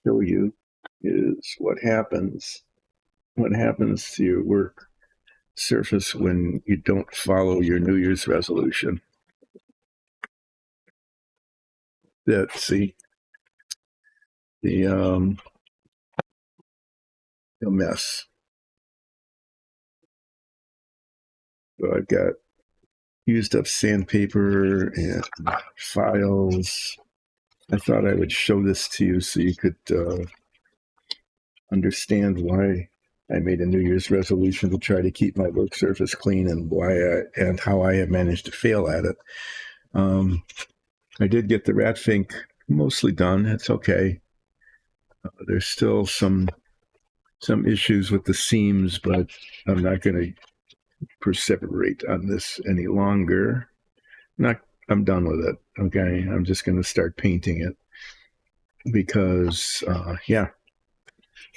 show you is what happens to your work surface when you don't follow your New Year's resolution. See the mess. So I've got used up sandpaper and files. I thought I would show this to you so you could understand why I made a New Year's resolution to try to keep my work surface clean and and how I have managed to fail at it. I did get the Rat Fink mostly done. It's okay. There's still some issues with the seams, but I'm not going to perseverate on this any longer. I'm done with it. Okay, I'm just going to start painting it because, yeah.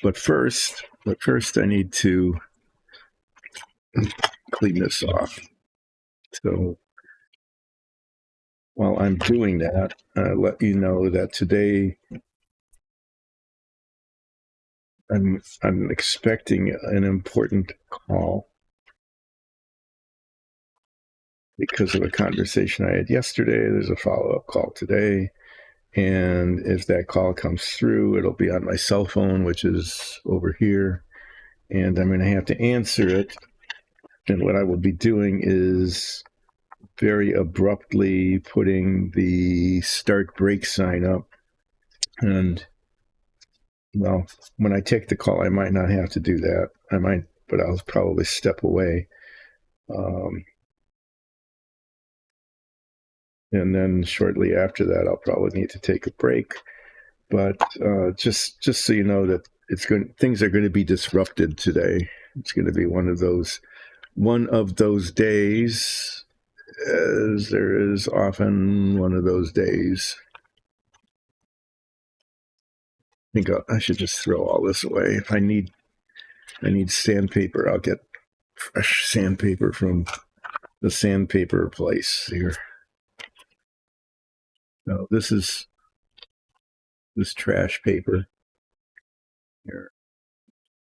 But first, I need to clean this off. So while I'm doing that, I'll let you know that today I'm expecting an important call because of a conversation I had yesterday. There's a follow-up call today. And if that call comes through, it'll be on my cell phone, which is over here. And I'm going to have to answer it. And what I will be doing is very abruptly putting the start break sign up. And, well, when I take the call, I might not have to do that. I might, but I'll probably step away. And then shortly after that, I'll probably need to take a break. But just so you know that things are going to be disrupted today. It's going to be one of those days, as there is often one of those days. I think I should just throw all this away. If I need sandpaper, I'll get fresh sandpaper from the sandpaper place here. No, this is this trash paper here.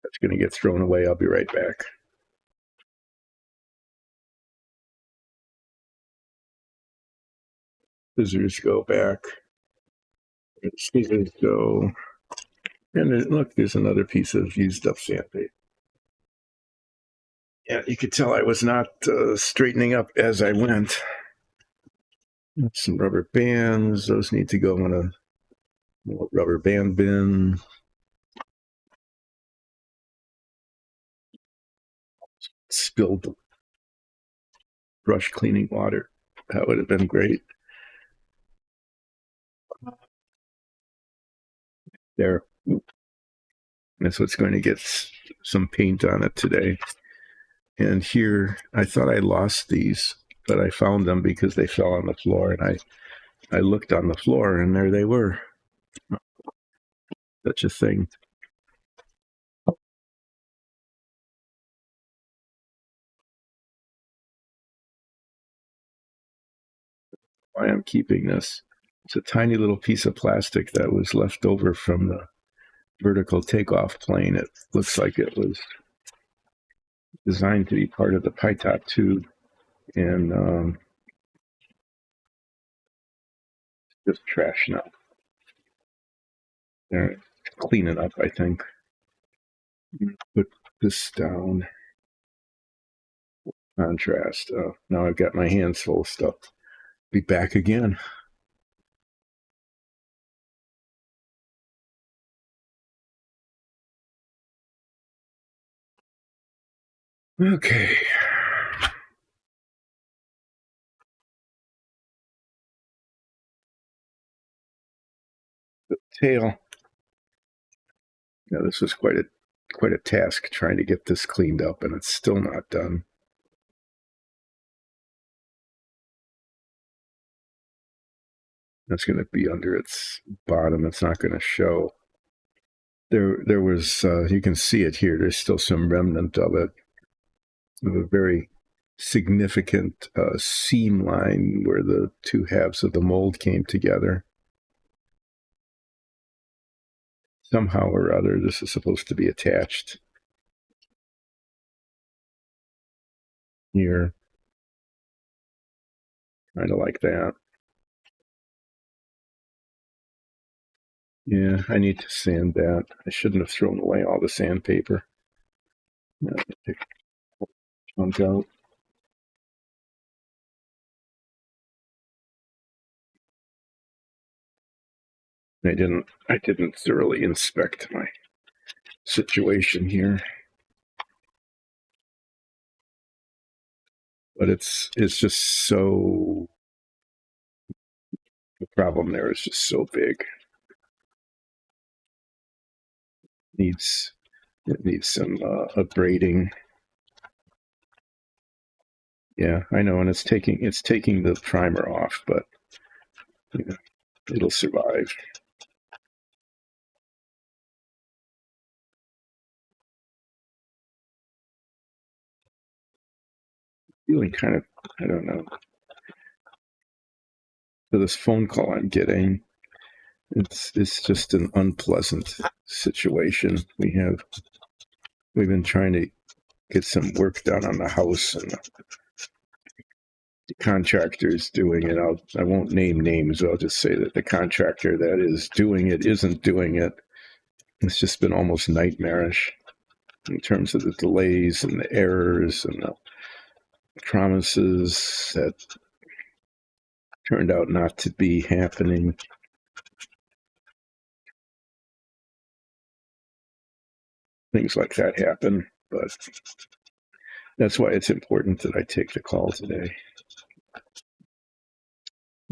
That's going to get thrown away. I'll be right back. Scissors go back. Scissors go. And look, there's another piece of used up sandpaper. Yeah, you could tell I was not straightening up as I went. Some rubber bands. Those need to go in a rubber band bin. Spilled brush cleaning water. That would have been great. There. That's what's going to get some paint on it today. And here, I thought I lost these, but I found them because they fell on the floor. And I looked on the floor, and there they were. Such a thing. Why I'm keeping this. It's a tiny little piece of plastic that was left over from the vertical takeoff plane. It looks like it was designed to be part of the Pytop tube, and just trash now. They're cleaning up, I think. Put this down. Contrast. Now I've got my hands full of stuff. Be back again. Okay. The tail. Now this was quite a task trying to get this cleaned up, and it's still not done. That's going to be under its bottom. It's not going to show. There was, you can see it here. There's still some remnant of it, of a very significant seam line where the two halves of the mold came together. somehow or other this is supposed to be attached here, kind of like that. Yeah, I need to sand that. I shouldn't have thrown away all the sandpaper. Take a chunk out. I didn't thoroughly inspect my situation here. But it's just so, the problem there is just so big. It needs some upgrading. Yeah, I know, and it's taking the primer off, but you know, it'll survive. Feeling kind of, I don't know. So this phone call I'm getting, it's just an unpleasant situation. We've been trying to get some work done on the house, and the contractor's doing it. I won't name names. I'll just say that the contractor that is doing it isn't doing it. It's just been almost nightmarish in terms of the delays and the errors and the promises that turned out not to be happening. Things like that happen, but that's why it's important that I take the call today.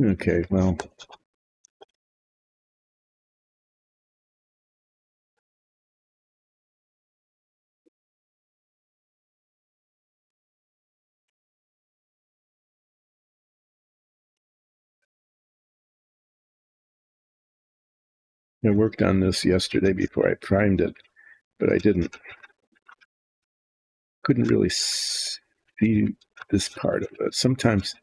Okay, well, I worked on this yesterday before I primed it, but I couldn't really see this part of it. Sometimes,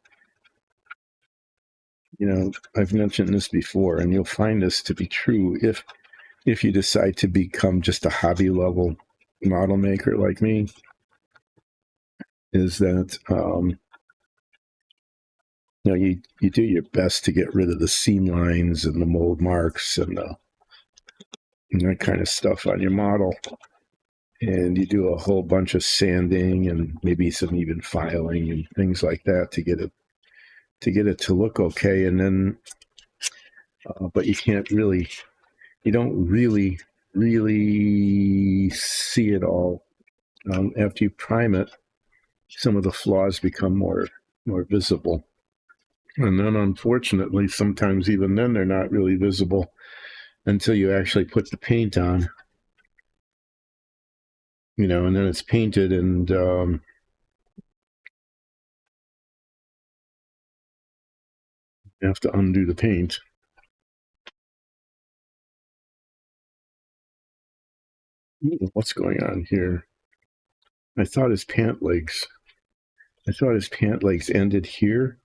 I've mentioned this before, and you'll find this to be true if you decide to become just a hobby level model maker like me, is that you do your best to get rid of the seam lines and the mold marks and that kind of stuff on your model, and you do a whole bunch of sanding and maybe some even filing and things like that to get it to look okay, and then but you don't really see it all. After you prime it, some of the flaws become more visible. And then unfortunately, sometimes even then they're not really visible until you actually put the paint on. And then it's painted, and you have to undo the paint. What's going on here? I thought his pant legs ended here,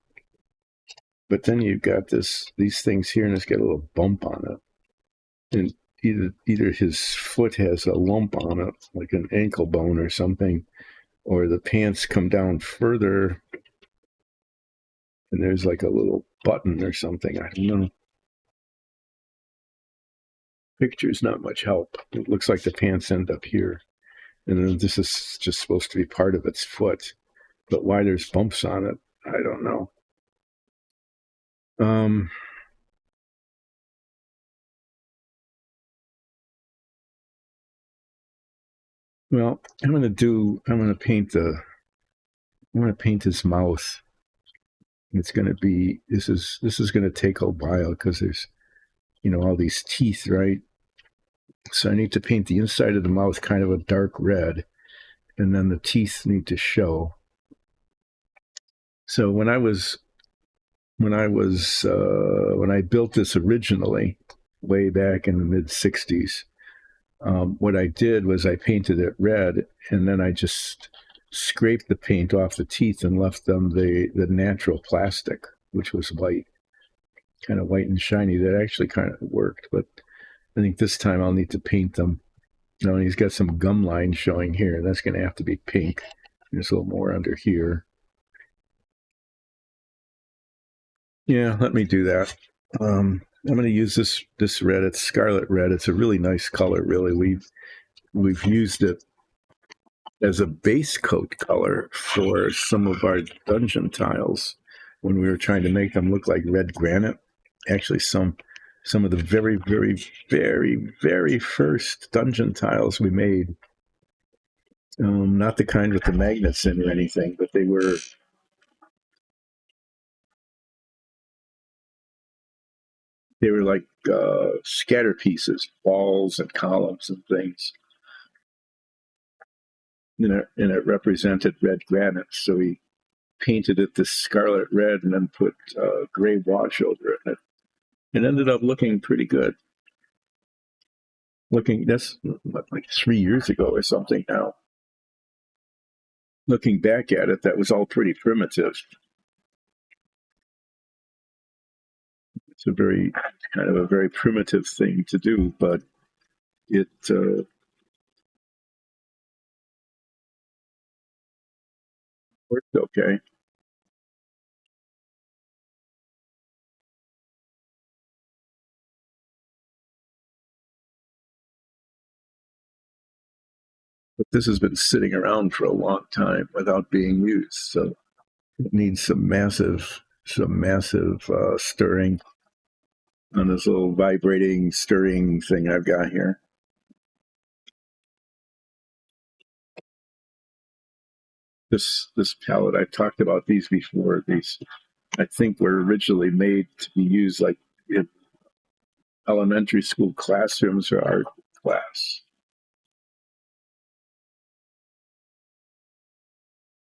but then you've got these things here, and it's got a little bump on it. And either his foot has a lump on it, like an ankle bone or something, or the pants come down further, and there's like a little button or something. I don't know. Picture's not much help. It looks like the pants end up here, and then this is just supposed to be part of its foot. But why there's bumps on it, I don't know. Well, I'm gonna paint his mouth. It's gonna be this is gonna take a while because there's all these teeth, right? So I need to paint the inside of the mouth kind of a dark red, and then the teeth need to show. So when I built this originally, way back in the mid '60s, what I did was I painted it red, and then I just scraped the paint off the teeth and left them the natural plastic, which was white, kind of white and shiny. That actually kind of worked, but I think this time I'll need to paint them. No, and he's got some gum lines showing here. That's going to have to be pink. There's a little more under here. Yeah, let me do that. I'm going to use this red. It's scarlet red. It's a really nice color. Really, we've used it as a base coat color for some of our dungeon tiles when we were trying to make them look like red granite. Actually, some of the very first dungeon tiles we made, not the kind with the magnets in or anything, but they were like scatter pieces, walls and columns and things. And it represented red granite. So we painted it this scarlet red and then put gray wash over it. It ended up looking pretty good. That's like 3 years ago or something now. Looking back at it, that was all pretty primitive. It's kind of a very primitive thing to do, but it worked okay. But this has been sitting around for a long time without being used, so it needs some massive stirring on this little vibrating stirring thing I've got here. This palette, I've talked about these before. These I think were originally made to be used like in elementary school classrooms or art class.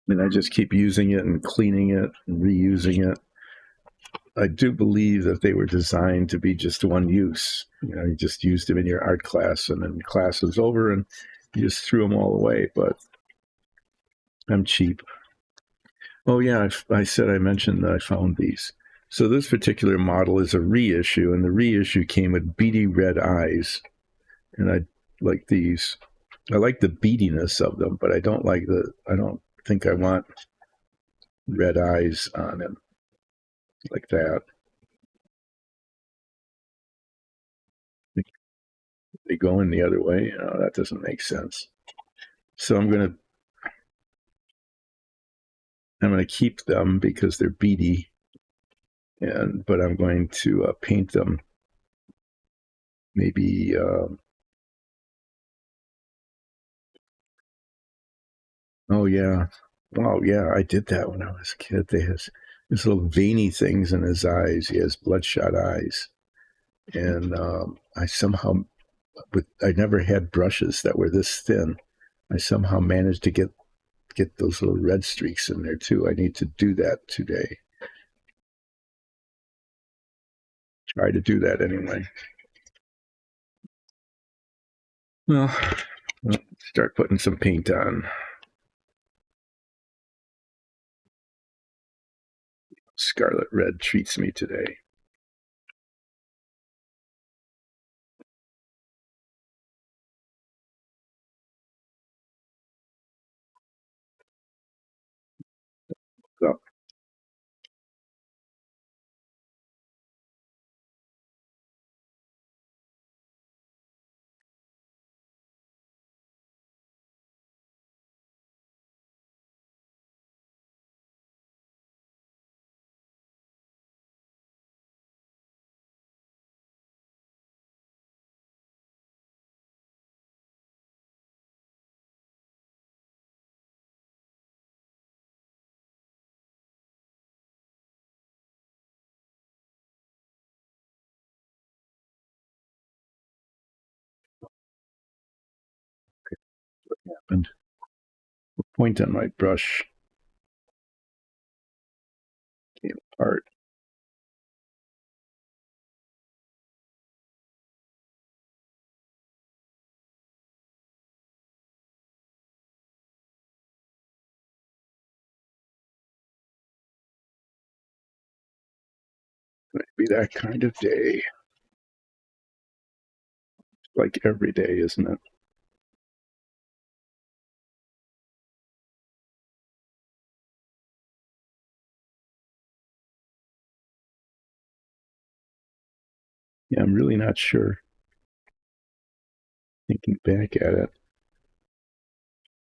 And I just keep using it and cleaning it and reusing it. I do believe that they were designed to be just one use. You just used them in your art class, and then class was over, and you just threw them all away. But I'm cheap. Oh yeah, I mentioned that I found these. So this particular model is a reissue, and the reissue came with beady red eyes, and I like these. I like the beadiness of them, but I don't like I don't think I want red eyes on him like that. They go in the other way. That doesn't make sense. So I'm gonna keep them because they're beady, but I'm going to paint them. Maybe. Oh yeah. Wow. Yeah, I did that when I was a kid. They has these little veiny things in his eyes. He has bloodshot eyes, and I never had brushes that were this thin. I somehow managed to get those little red streaks in there too. I need to do that today. Try to do that anyway. Well, start putting some paint on. Scarlet red treats me today. So, what happened? Point on my brush came apart. Might be that kind of day. like every day, isn't it? Yeah, I'm really not sure. Thinking back at it,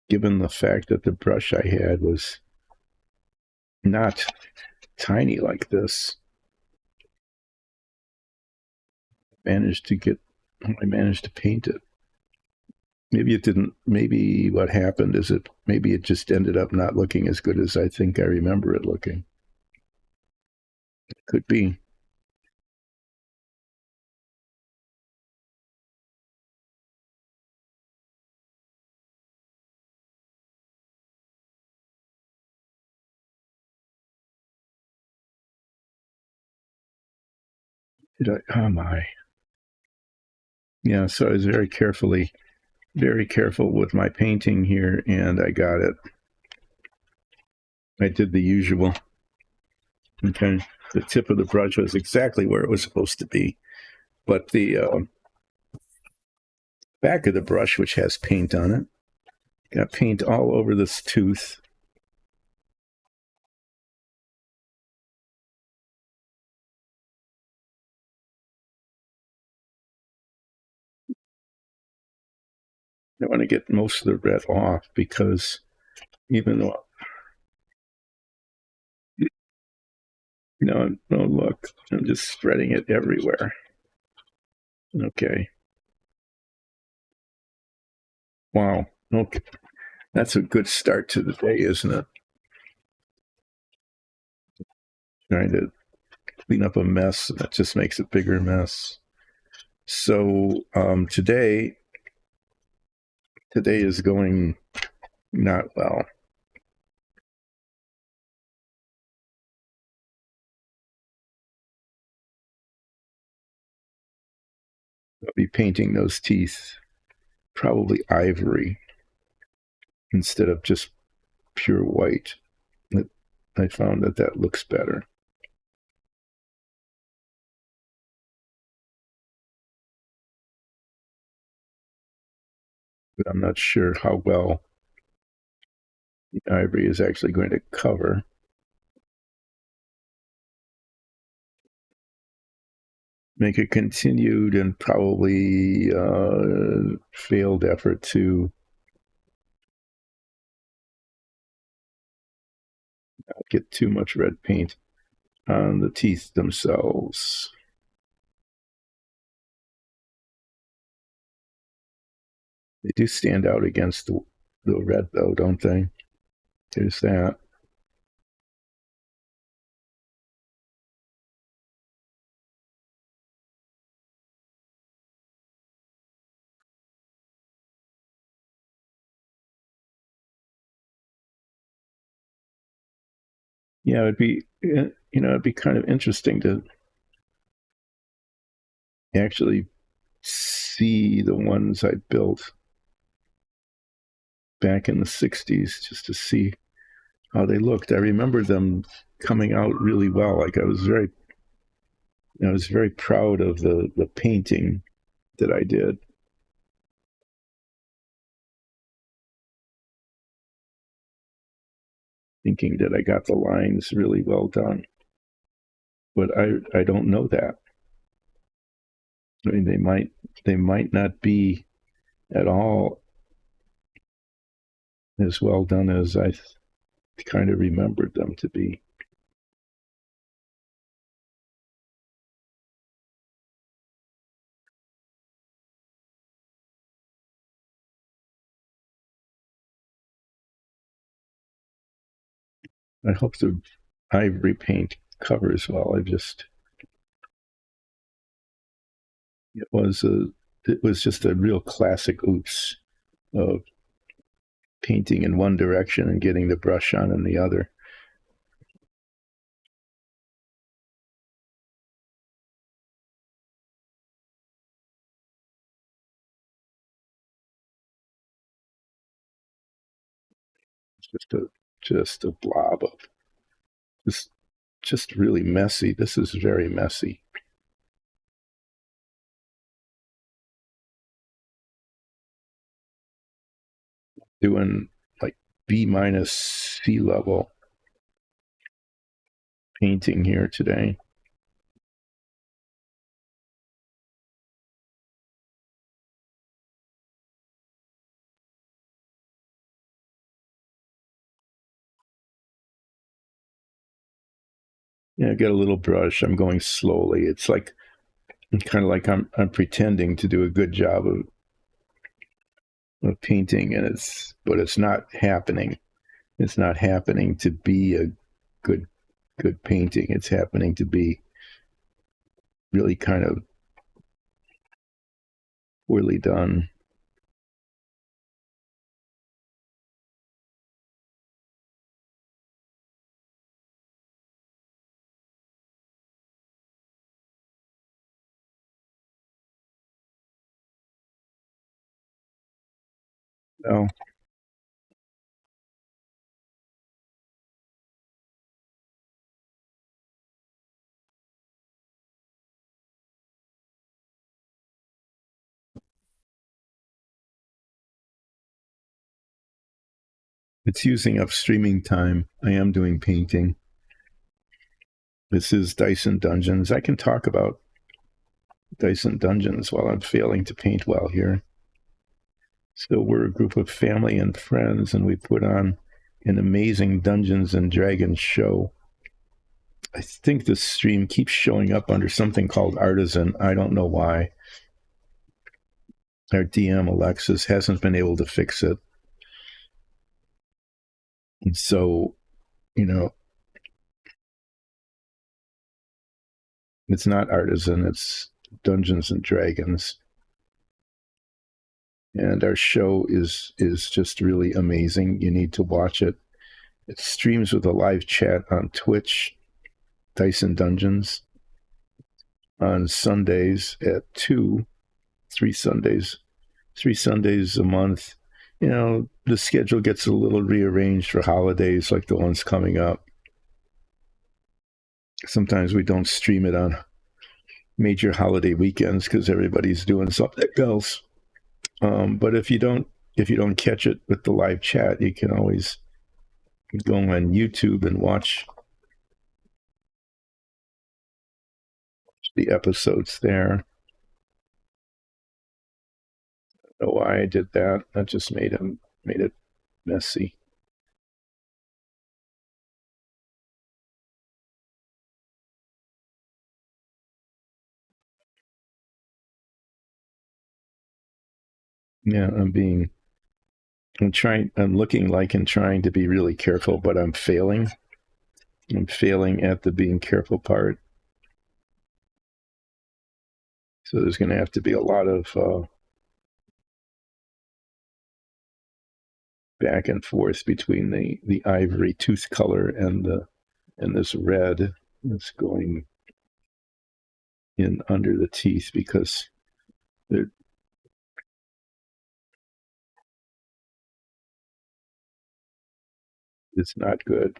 given the fact that the brush I had was not tiny like this, I managed to paint it. Maybe it didn't. Maybe what happened is maybe it just ended up not looking as good as I think I remember it looking. Could be. Did I? Oh my. Yeah. So I was very careful with my painting here, and I got it. I did the usual. Okay. The tip of the brush was exactly where it was supposed to be, but the back of the brush, which has paint on it, got paint all over this tooth. I want to get most of the red off because even though, no, look, I'm just spreading it everywhere. Okay. Wow. Okay. That's a good start to the day, isn't it? Trying to clean up a mess that just makes a bigger mess. So today is going not well. I'll be painting those teeth probably ivory instead of just pure white. I found that looks better, but I'm not sure how well the ivory is actually going to cover. Make a continued and probably failed effort to not get too much red paint on the teeth themselves. They do stand out against the red, though, don't they? There's that. Yeah, it'd be kind of interesting to actually see the ones I built back in the 60s just to see how they looked. I remember them coming out really well. Like I was very proud of the painting that I did, thinking that I got the lines really well done. But I don't know that. I mean, they might not be at all as well done as I kind of remembered them to be. I hope the ivory paint covers well. It was just a real classic oops of painting in one direction and getting the brush on in the other. It's just a blob of just just really messy. This is very messy. doing like B minus sea level painting here today. Yeah, I got a little brush. I'm going slowly. It's like kind of like I'm pretending to do a good job of painting, and it's not happening. It's not happening to be a good painting. It's happening to be really kind of poorly done. No, it's using up streaming time. I am doing painting. This is Dyson Dungeons. I can talk about Dyson Dungeons while I'm failing to paint well here. So we're a group of family and friends, and we put on an amazing Dungeons and Dragons show. I think this stream keeps showing up under something called Artisan. I don't know why. Our DM, Alexis, hasn't been able to fix it. And so, it's not Artisan, it's Dungeons and Dragons. And our show is just really amazing. You need to watch it. It streams with a live chat on Twitch, Dyson Dungeons, on Sundays at 2, 3 Sundays, 3 Sundays a month. The schedule gets a little rearranged for holidays like the ones coming up. Sometimes we don't stream it on major holiday weekends because everybody's doing something else. But if you don't catch it with the live chat, you can always go on YouTube and watch the episodes there. I don't know why I did that. That just made it messy. Yeah, I'm looking like and trying to be really careful, but I'm failing. I'm failing at the being careful part. So there's going to have to be a lot of back and forth between the ivory tooth color and this red that's going in under the teeth because it's not good.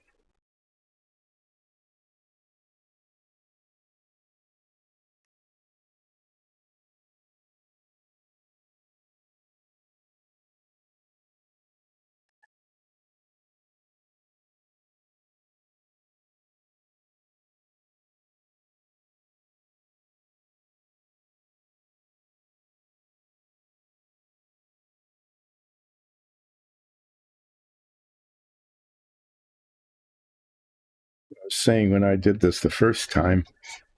I was saying when I did this the first time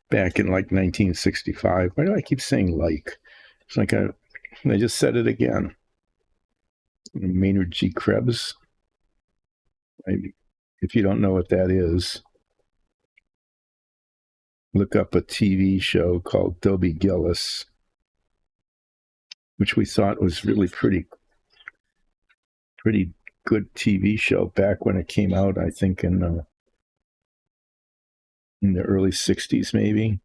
back in like 1965, why do I keep saying like? It's like I just said it again. Maynard G. Krebs. If you don't know what that is, look up a TV show called Dobie Gillis, which we thought was really pretty good TV show back when it came out. I think in the early '60s, maybe.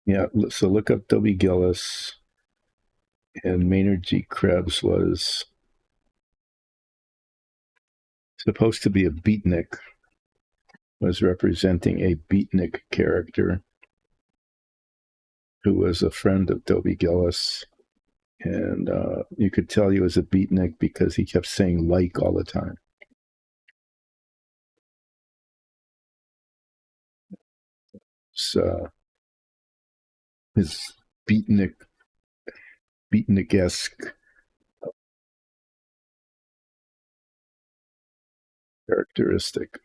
Yeah, so look up Dobie Gillis, and Maynard G. Krebs was supposed to be a beatnik, was representing a beatnik character who was a friend of Dobie Gillis. And you could tell he was a beatnik because he kept saying like all the time. So his beatnik-esque characteristic.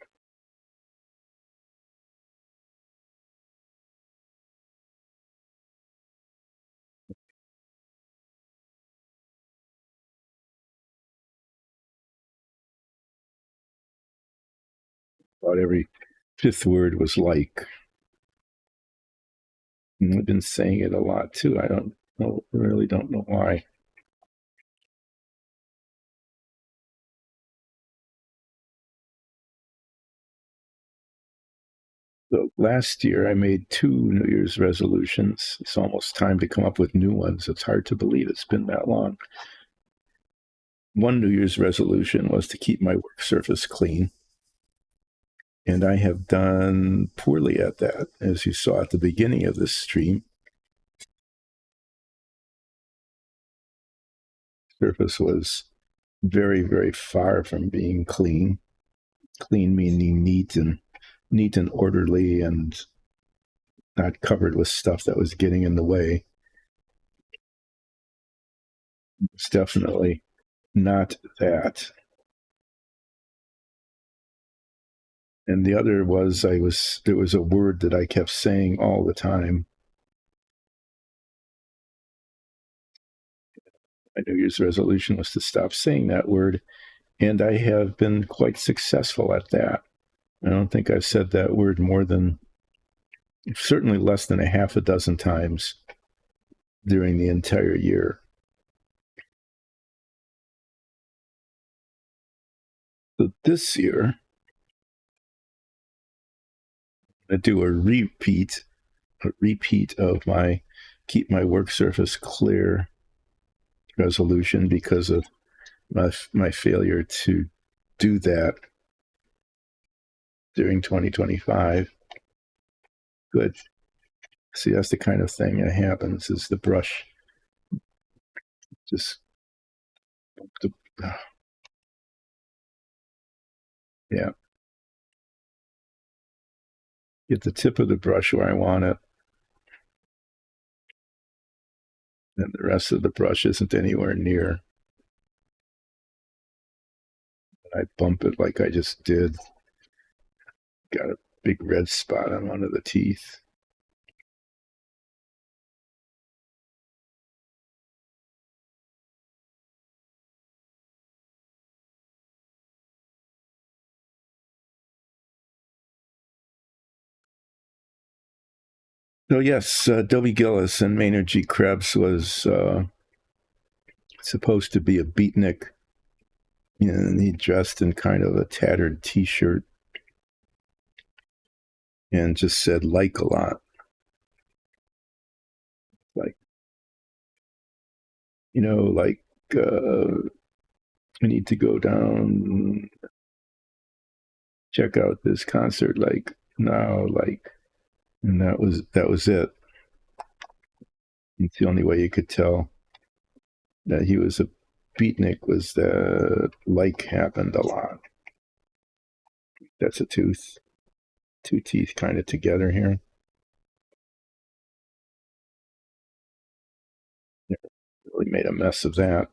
About every fifth word was like. And I've been saying it a lot too. I don't know, really don't know why. So last year I made 2 New Year's resolutions. It's almost time to come up with new ones. It's hard to believe it's been that long. One New Year's resolution was to keep my work surface clean. And I have done poorly at that, as you saw at the beginning of this stream. Surface was very, very far from being clean. Clean meaning neat and orderly and not covered with stuff that was getting in the way. It's definitely not that. And the other was there was a word that I kept saying all the time. My New Year's resolution was to stop saying that word, and I have been quite successful at that. I don't think I've said that word more than, certainly less than a half a dozen times during the entire year. So this year, I'm going to do a repeat of my keep my work surface clear resolution because of my failure to do that during 2025. Good. See, that's the kind of thing that happens is the brush just, yeah, get the tip of the brush where I want it. And the rest of the brush isn't anywhere near. I bump it like I just did. Got a big red spot on one of the teeth. So yes, Dobie Gillis and Maynard G. Krebs was supposed to be a beatnik, and he dressed in kind of a tattered T-shirt and just said like a lot. Like, like I need to go down, check out this concert, like now, like, and that was it. It's the only way you could tell that he was a beatnik was that like happened a lot. That's a tooth, two teeth kind of together here. Really made a mess of that.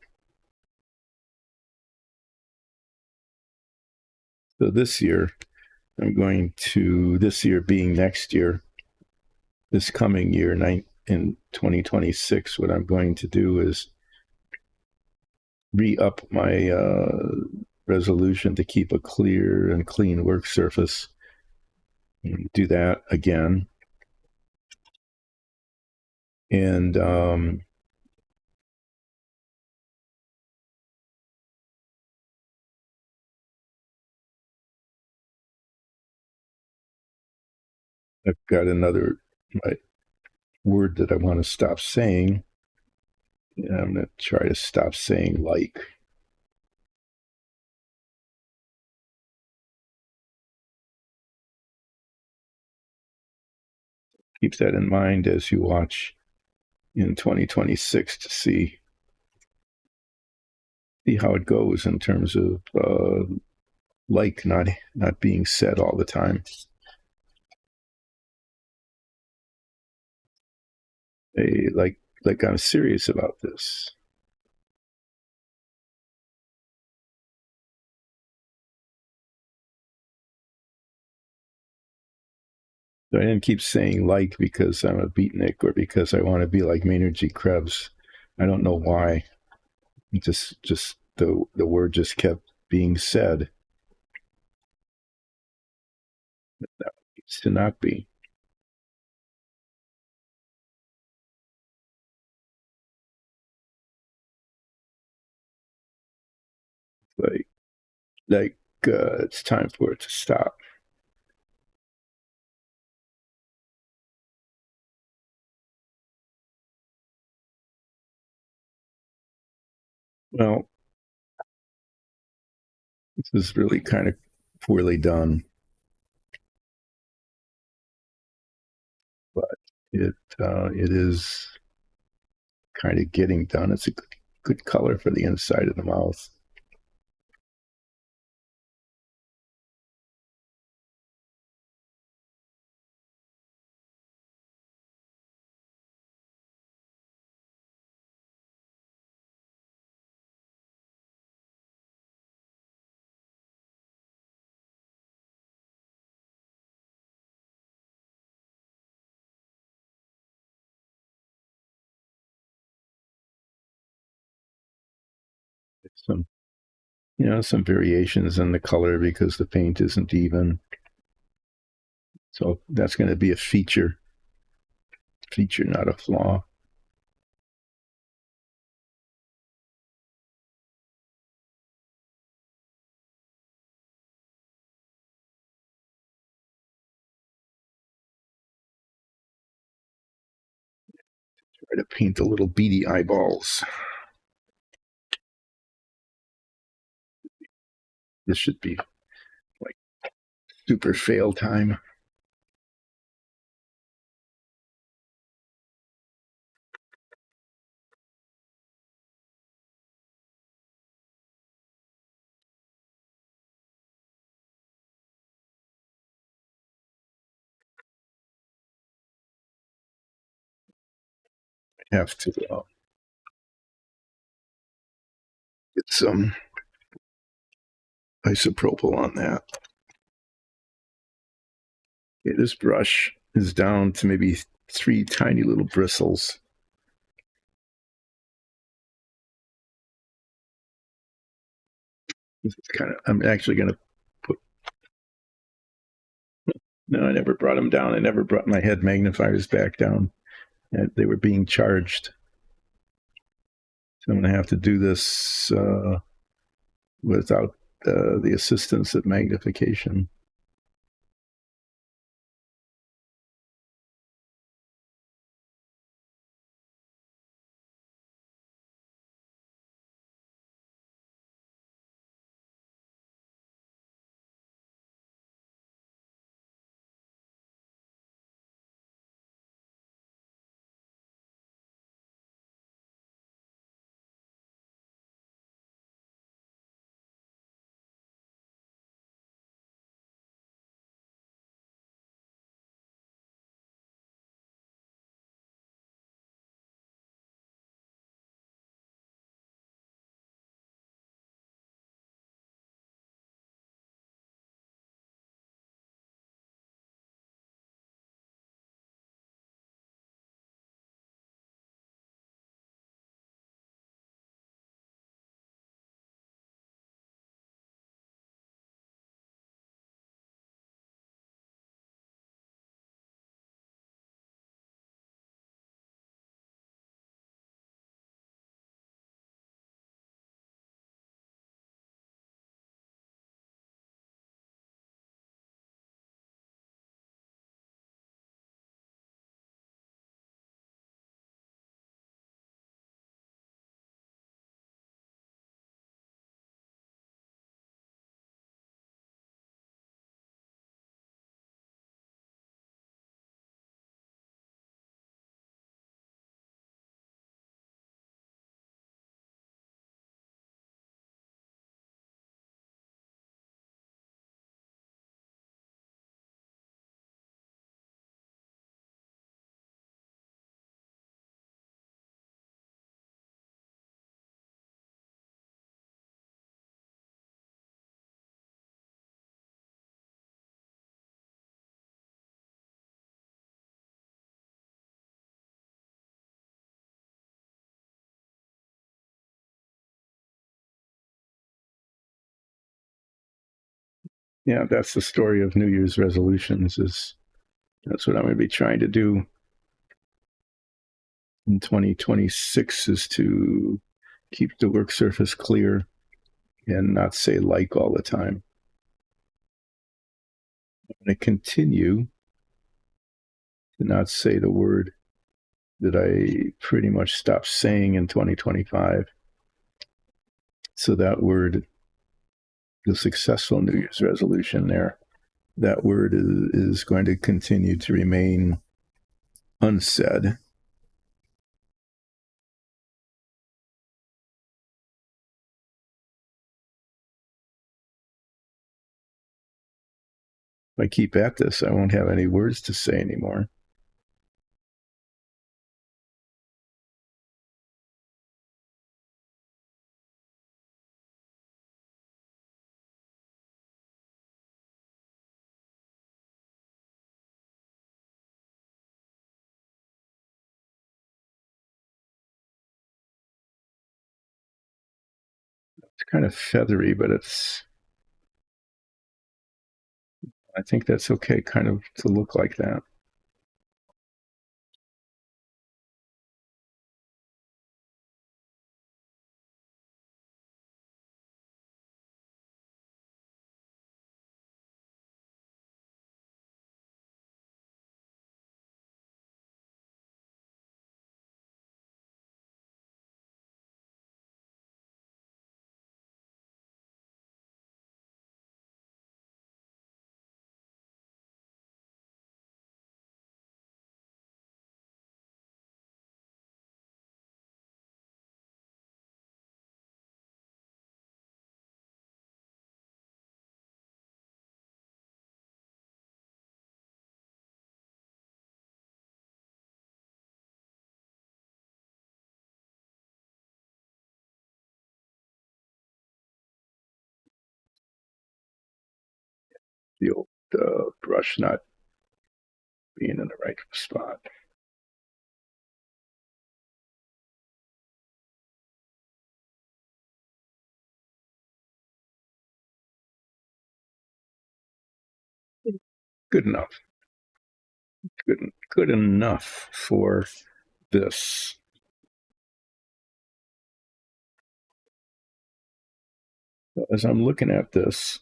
So this year being next year, this coming year, in 2026, what I'm going to do is re-up my resolution to keep a clear and clean work surface. Do that again. And I've got another word that I want to stop saying. And I'm going to try to stop saying like. keep that in mind as you watch in 2026 to see how it goes in terms of like not being said all the time. They like I'm serious about this. So I didn't keep saying like because I'm a beatnik or because I want to be like Maynard G. Krebs. I don't know why. Just the word just kept being said. That needs to not be. Like it's time for it to stop. Well, this is really kind of poorly done, but it is kind of getting done. It's a good color for the inside of the mouth. Some some variations in the color because the paint isn't even. So that's going to be a feature, not a flaw. Try to paint the little beady eyeballs. This should be like super fail time. I have to get some isopropyl on that. Okay, this brush is down to maybe 3 tiny little bristles. This is I'm actually going to put. No, I never brought them down. I never brought my head magnifiers back down. They were being charged. So I'm going to have to do this without the assistance of magnification. yeah, that's the story of New Year's resolutions. That's what I'm going to be trying to do in 2026 is to keep the work surface clear and not say like all the time. I'm going to continue to not say the word that I pretty much stopped saying in 2025. So that word, the successful New Year's resolution there, that word is going to continue to remain unsaid. If I keep at this, I won't have any words to say anymore. It's kind of feathery, but I think that's okay kind of to look like that. The old brush not being in the right spot. Good enough. Good enough for this. As I'm looking at this,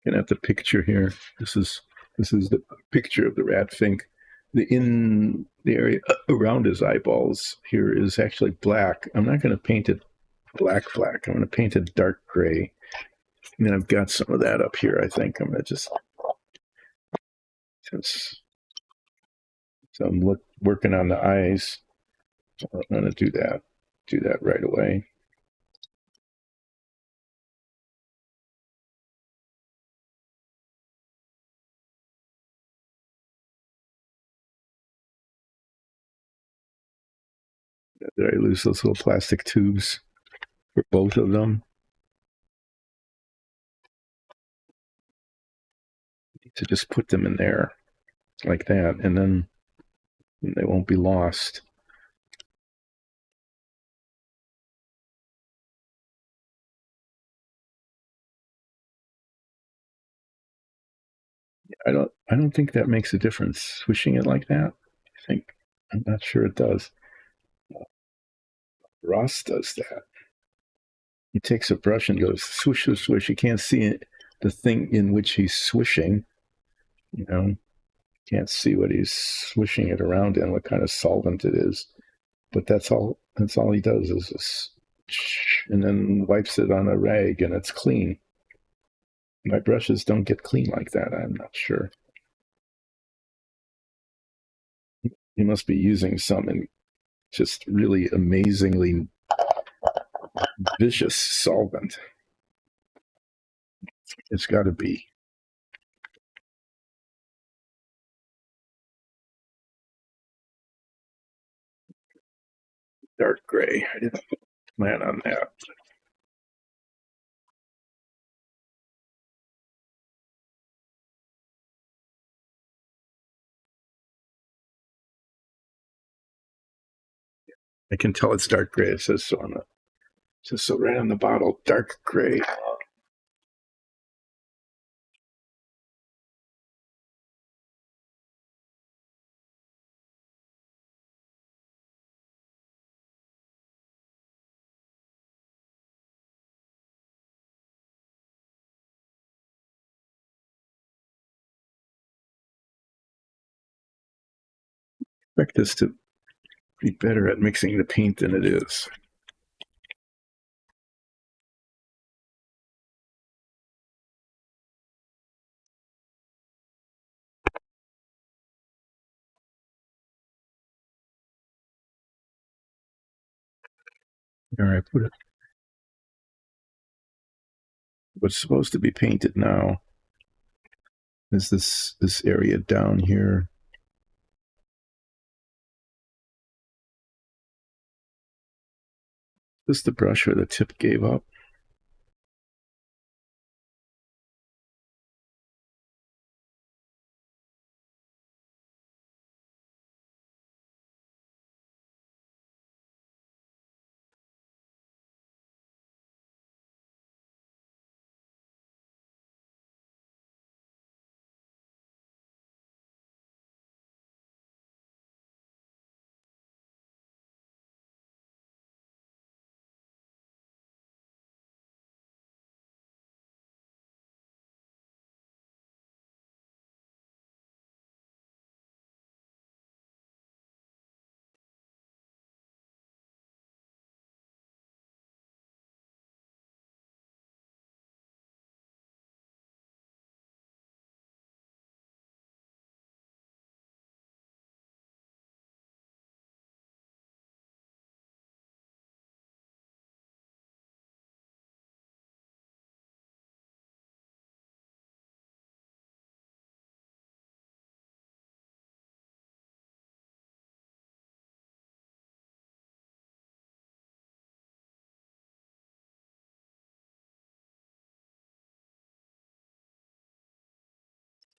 looking at the picture here, this is the picture of the rat fink. In the area around his eyeballs here is actually black. I'm not going to paint it black. I'm going to paint it dark gray. And then I've got some of that up here. I think I'm going to just since so I'm working on the eyes. I'm going to do that right away. Did I lose those little plastic tubes for both of them? To just put them in there like that, and then they won't be lost. I don't think that makes a difference. Swishing it like that, I think I'm not sure it does. Ross does that. He takes a brush and goes swish, swish, swish. You can't see it, the thing in which he's swishing. You know, can't see what he's swishing it around in, what kind of solvent it is. But that's all. That's all he does is this, and then wipes it on a rag, and it's clean. My brushes don't get clean like that. I'm not sure. He must be using some and just really amazingly vicious solvent. It's got to be. Dark gray. I didn't plan on that. I can tell it's dark gray. It says so on the, it says so right on the bottle, dark gray. I expect this to be better at mixing the paint than it is. All right, put it. What's supposed to be painted now is this area down here. Is this the brush where the tip gave up?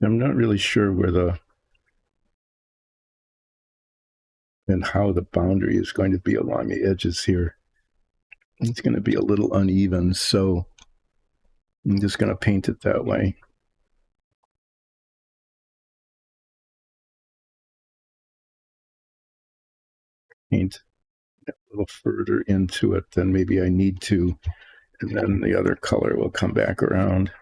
I'm not really sure where the and how the boundary is going to be along the edges here. It's going to be a little uneven, so I'm just going to paint it that way. Paint a little further into it than maybe I need to, and then the other color will come back around.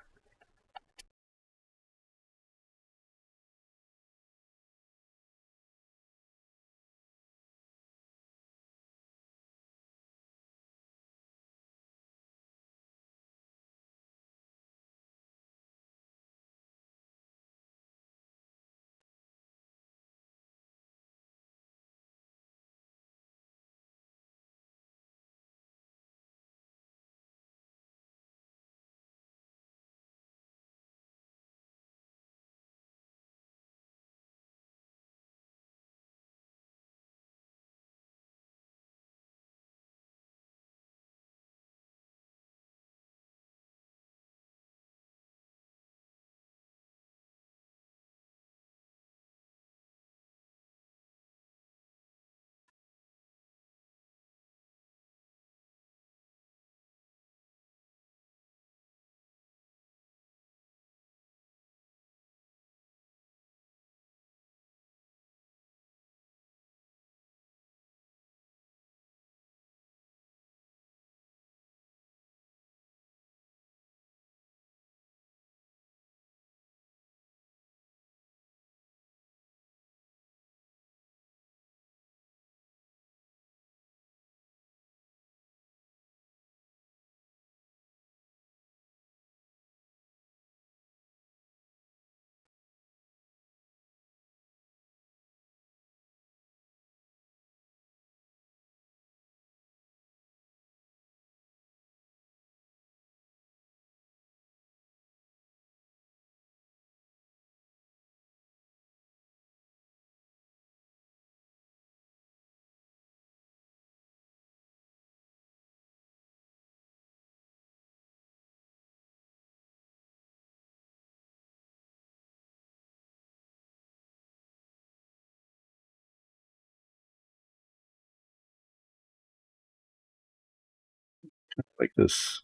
like this.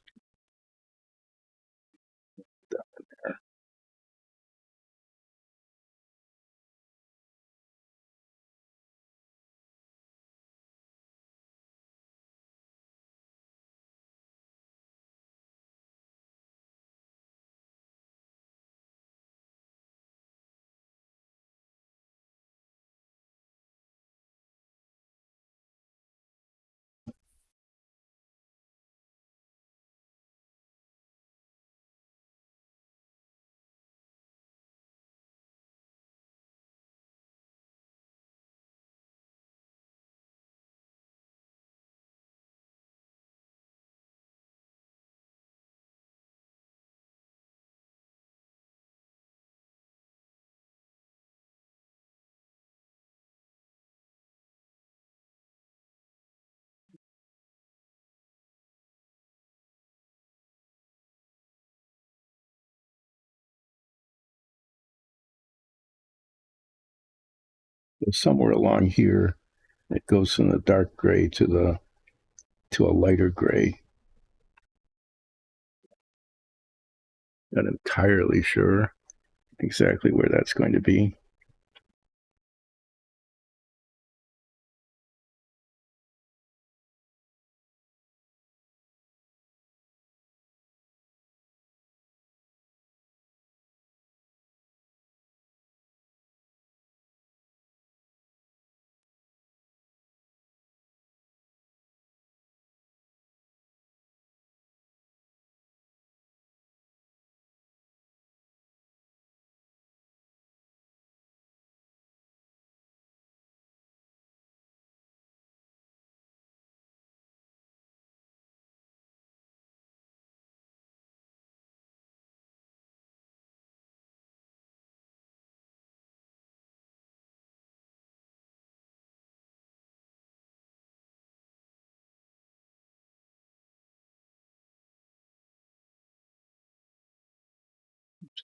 Somewhere along here, it goes from the dark gray to a lighter gray. Not entirely sure exactly where that's going to be.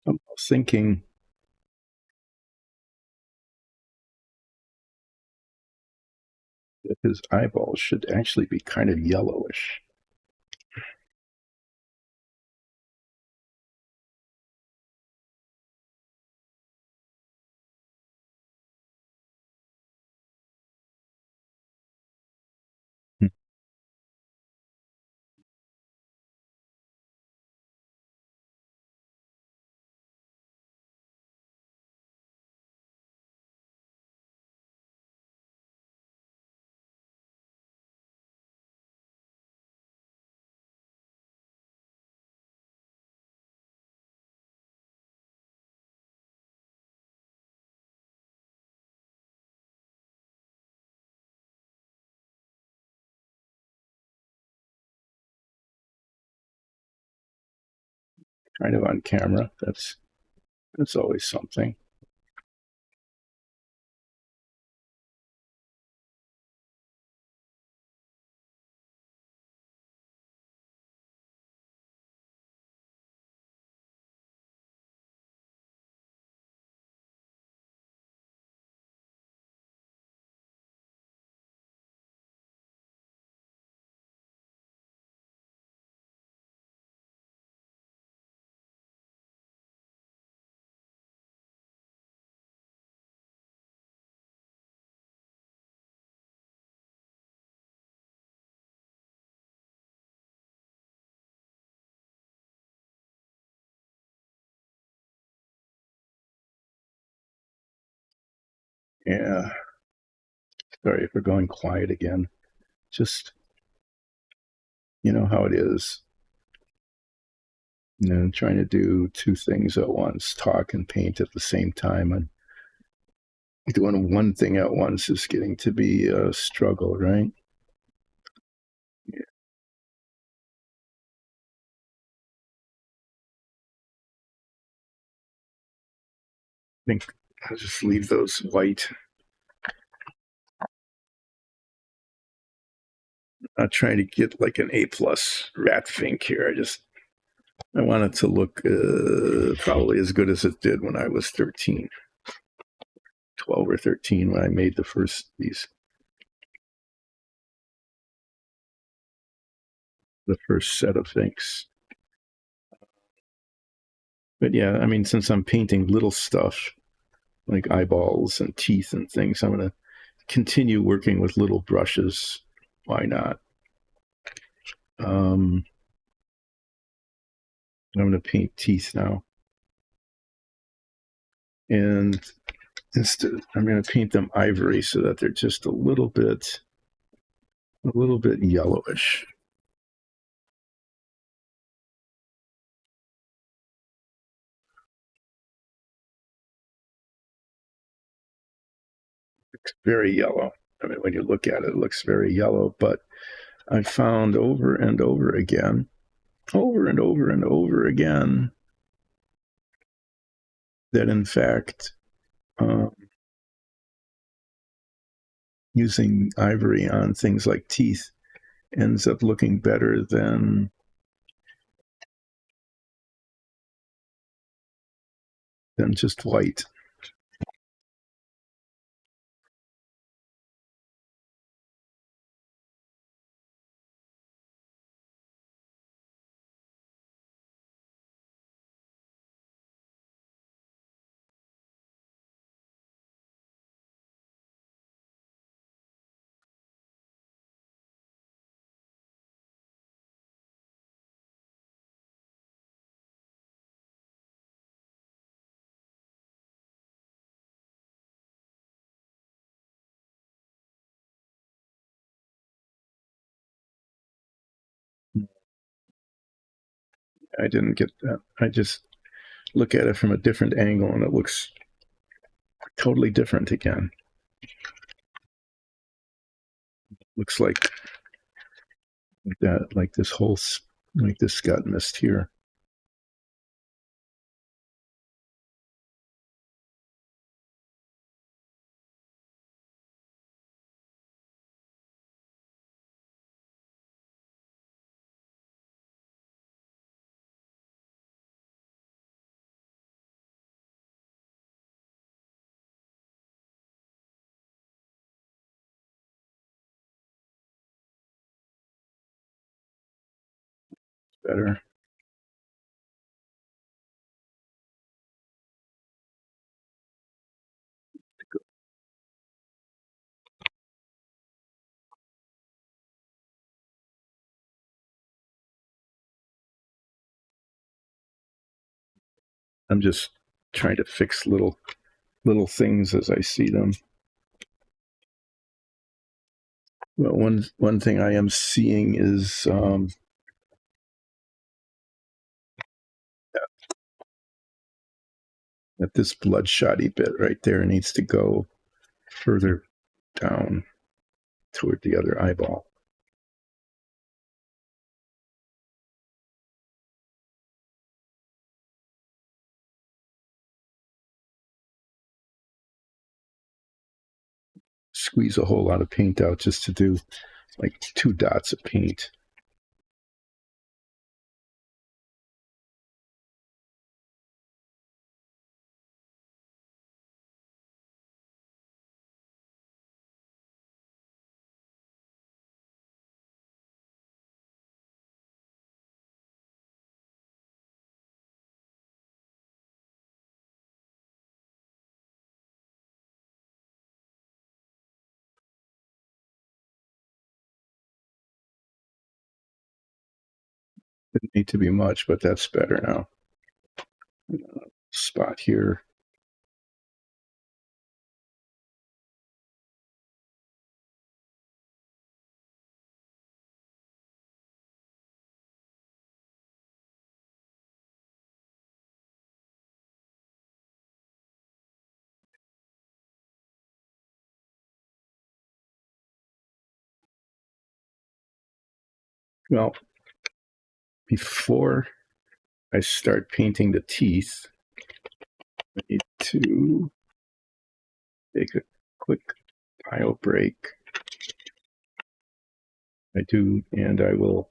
I'm thinking that his eyeballs should actually be kind of yellowish. Kind of on camera. That's always something. Yeah. Sorry for going quiet again. Just, you know how it is. You know, trying to do two things at once, talk and paint at the same time. And doing one thing at once is getting to be a struggle, right? Yeah. I think I'll just leave those white. Not trying to get like an A+ Rat Fink here. I want it to look probably as good as it did when I was 13, 12 or 13 when I made the first these. the first set of things. But yeah, I mean, since I'm painting little stuff like eyeballs and teeth and things, I'm going to continue working with little brushes. Why not? I'm going to paint teeth now. And instead, I'm going to paint them ivory so that they're just a little bit yellowish. It's very yellow. I mean, when you look at it, it looks very yellow, but I found over and over again, that in fact, using ivory on things like teeth ends up looking better than just white. I didn't get that. I just look at it from a different angle and it looks totally different again. Looks like that, like this whole, like this got missed here. Better. I'm just trying to fix little things as I see them. Well, one thing I am seeing is that this bloodshotty bit right there needs to go further down toward the other eyeball. Squeeze a whole lot of paint out just to do like 2 dots of paint. Didn't need to be much, but that's better now. Spot here. Well, before I start painting the teeth, I need to take a quick pile break. I do, and I will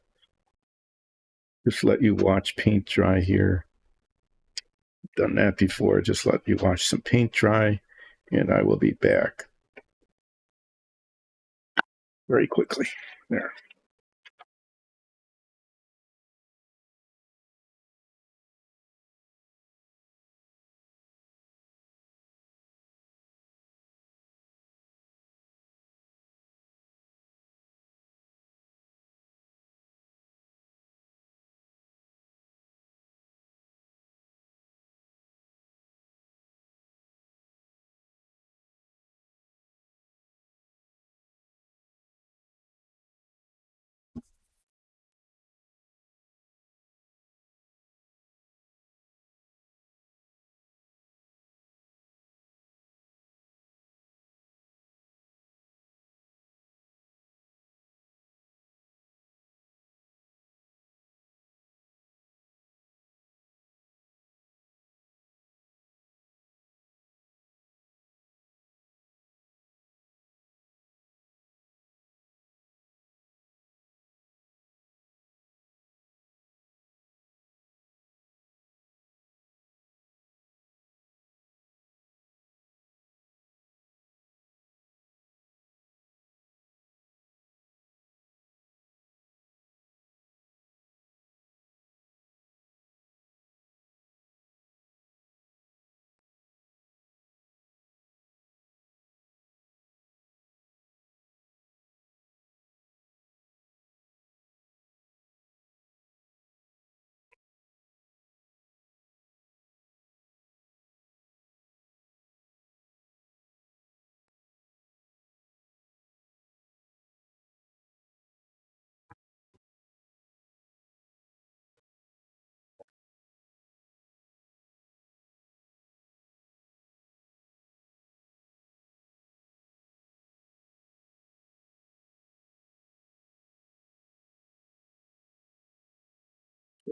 just let you watch paint dry here. Done that before, just let you watch some paint dry, and I will be back very quickly. There.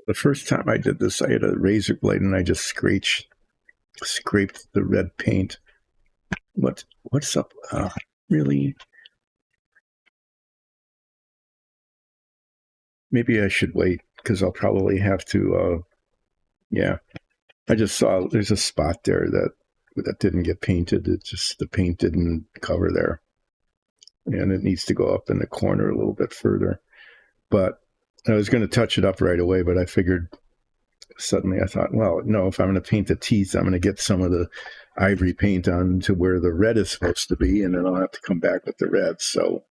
The first time I did this, I had a razor blade and I just scraped the red paint. What's up? Really? Maybe I should wait because I'll probably have to. Yeah, I just saw there's a spot there that didn't get painted. It just the paint didn't cover there, and it needs to go up in the corner a little bit further. But I was going to touch it up right away, but I figured suddenly I thought, well, no, if I'm going to paint the teeth, I'm going to get some of the ivory paint on to where the red is supposed to be, and then I'll have to come back with the red. So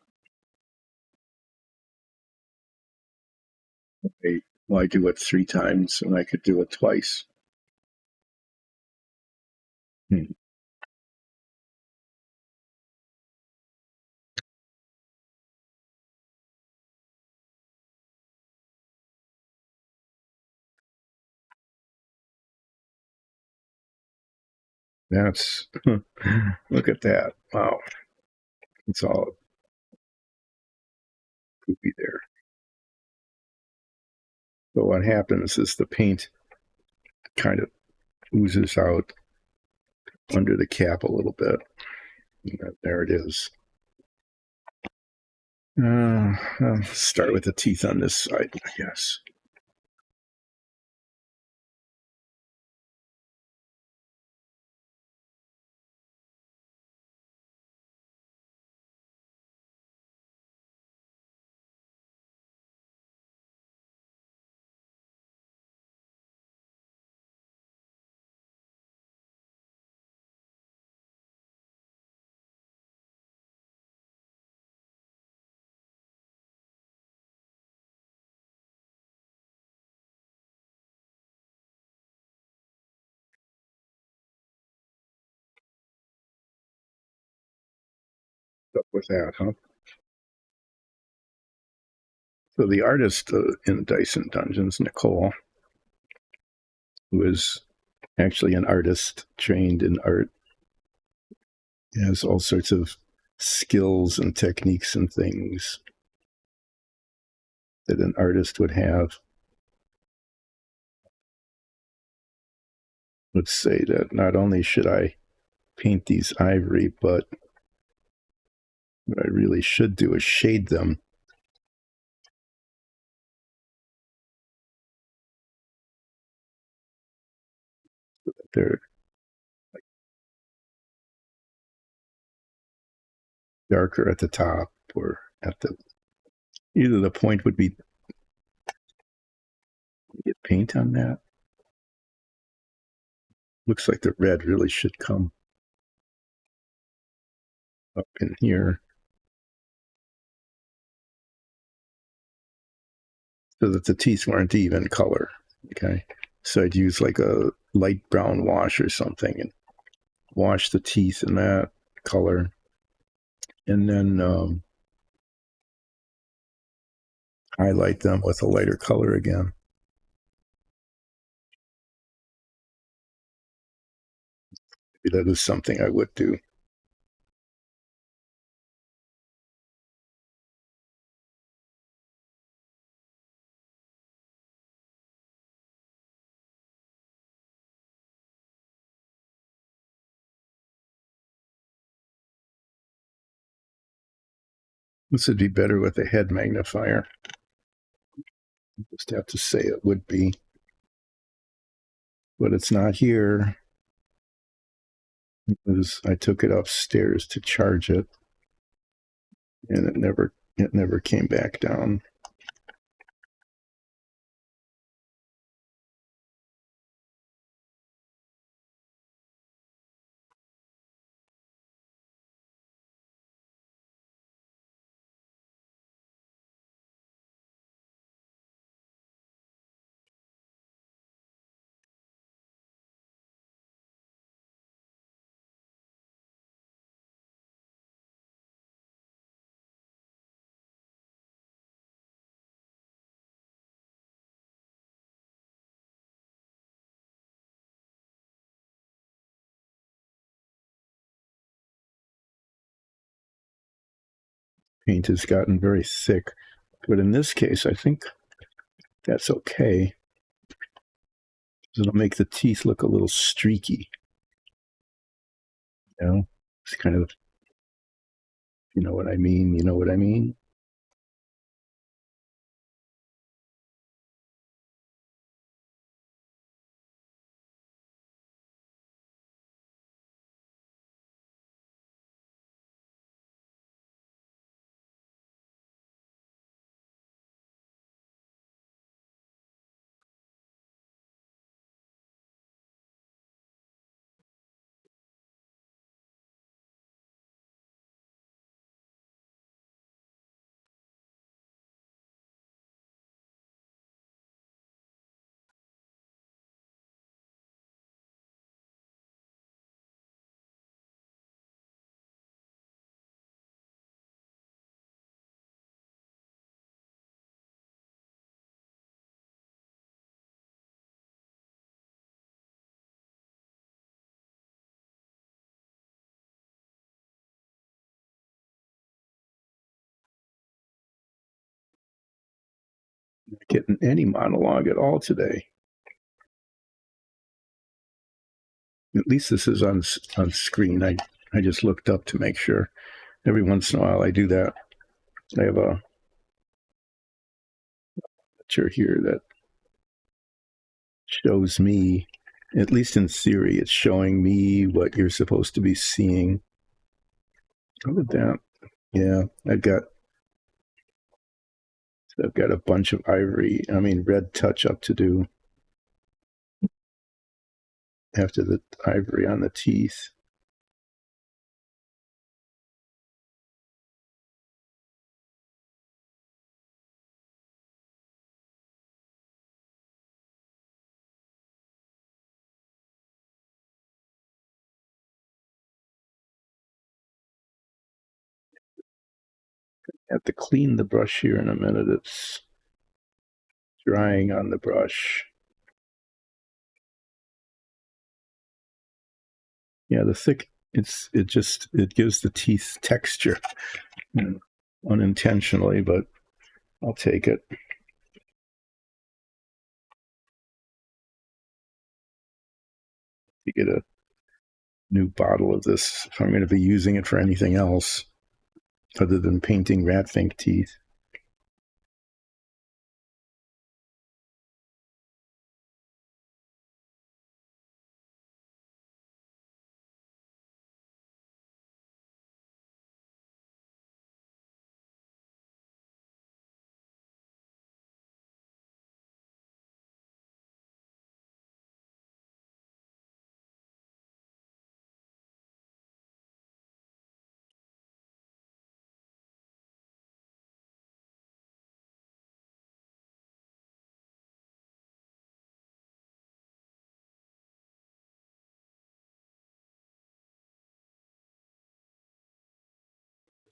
I do it 3 times, and I could do it twice. Hmm. That's look at that. Wow, it's all poopy there. So what happens is the paint kind of oozes out under the cap a little bit. There it is. I'll start with the teeth on this side, I guess. Up with that, huh? So the artist in Dyson Dungeons, Nicole, who is actually an artist trained in art, has all sorts of skills and techniques and things that an artist would have. Let's say that not only should I paint these ivory, but what I really should do is shade them. So that they're like darker at the top or at the either the point would be get paint on that. Looks like the red really should come up in here so that the teeth weren't even color. Okay. So I'd use like a light brown wash or something and wash the teeth in that color. And then highlight them with a lighter color again. Maybe that is something I would do. This would be better with a head magnifier. Just have to say it would be. But it's not here. I took it upstairs to charge it, and it never came back down. Paint has gotten very thick, but in this case, I think that's okay. It'll make the teeth look a little streaky. You know, it's kind of, you know what I mean. You know what I mean. Not getting any monologue at all today. At least this is on screen. I just looked up to make sure. Every once in a while I do that. I have a picture here that shows me, at least in theory, it's showing me what you're supposed to be seeing. How did that? Yeah, I've got a bunch of red touch up to do after the ivory on the teeth. I have to clean the brush here in a minute. It's drying on the brush. Yeah, the thick, it gives the teeth texture unintentionally, but I'll take it. You get a new bottle of this if I'm going to be using it for anything else other than painting rat fink teeth.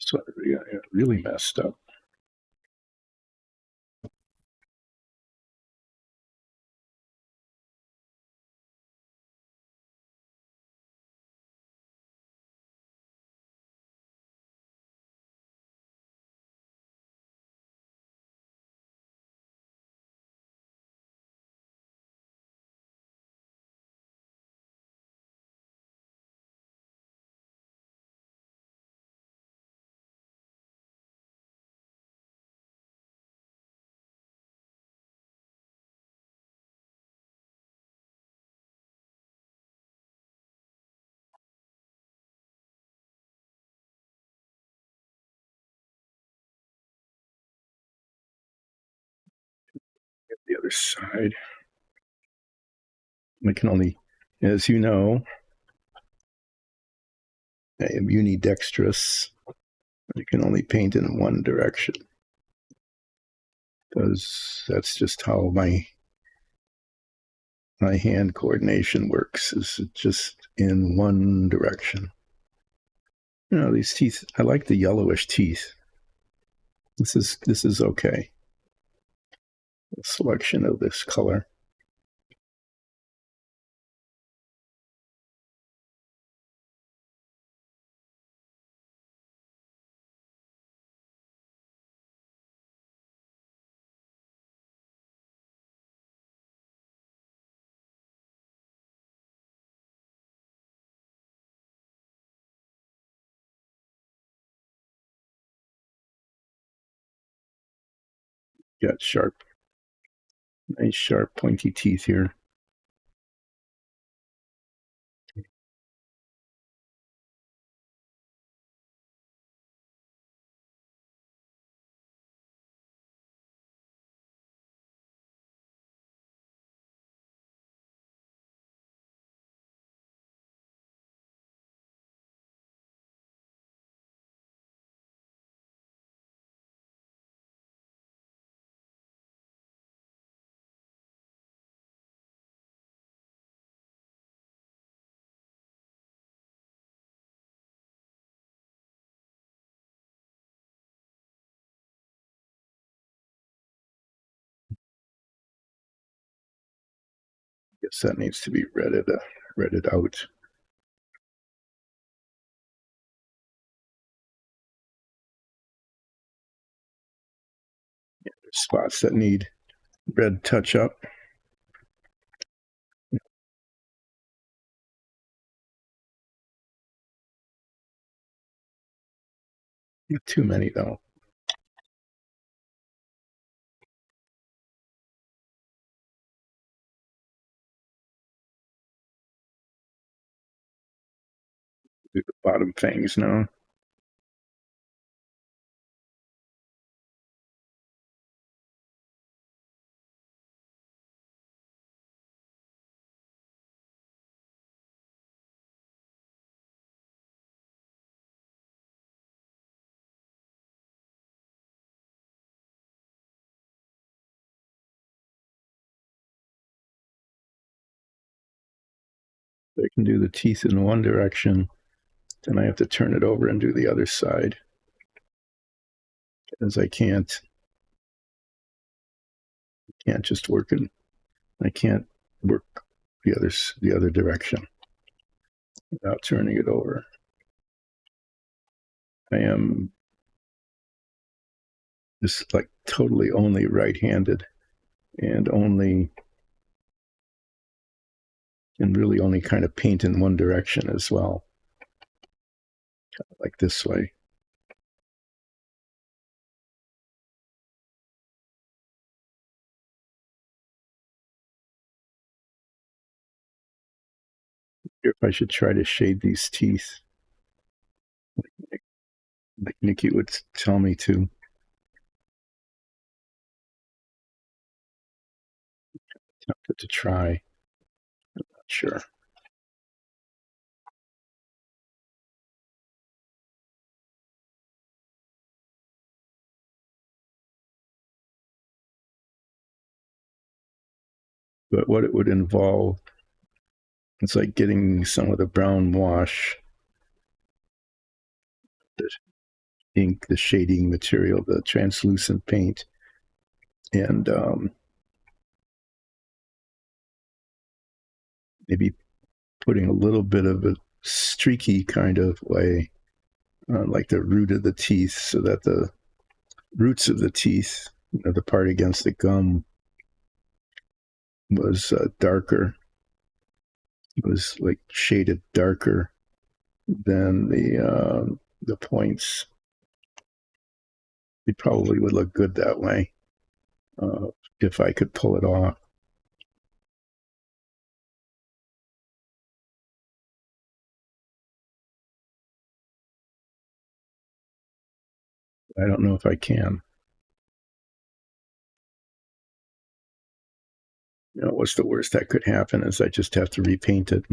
So I really messed up. The other side. I can only, as you know, I am unidextrous. I can only paint in one direction because that's just how my hand coordination works. Is just in one direction. You know, these teeth. I like the yellowish teeth. This is okay. The selection of this color. Got sharp, nice sharp pointy teeth here. Guess that needs to be redded out. Yeah, there's spots that need red touch up. Not too many though. Do the bottom fangs now. I can do the teeth in one direction, then I have to turn it over and do the other side, as I can't just work in. I can't work the other direction without turning it over. I am just like totally only right-handed and really only kind of paint in one direction as well, like this way. If I should try to shade these teeth, like Nikki would tell me to. Tempted to try. I'm not sure. But what it would involve, it's like getting some of the brown wash, the ink, the shading material, the translucent paint, and maybe putting a little bit of a streaky kind of way, like the root of the teeth, so that the roots of the teeth, the part against the gum, was darker. It was like shaded darker than the points. It probably would look good that way uh, if I could pull it off. I don't know if I can. What's the worst that could happen is I just have to repaint it.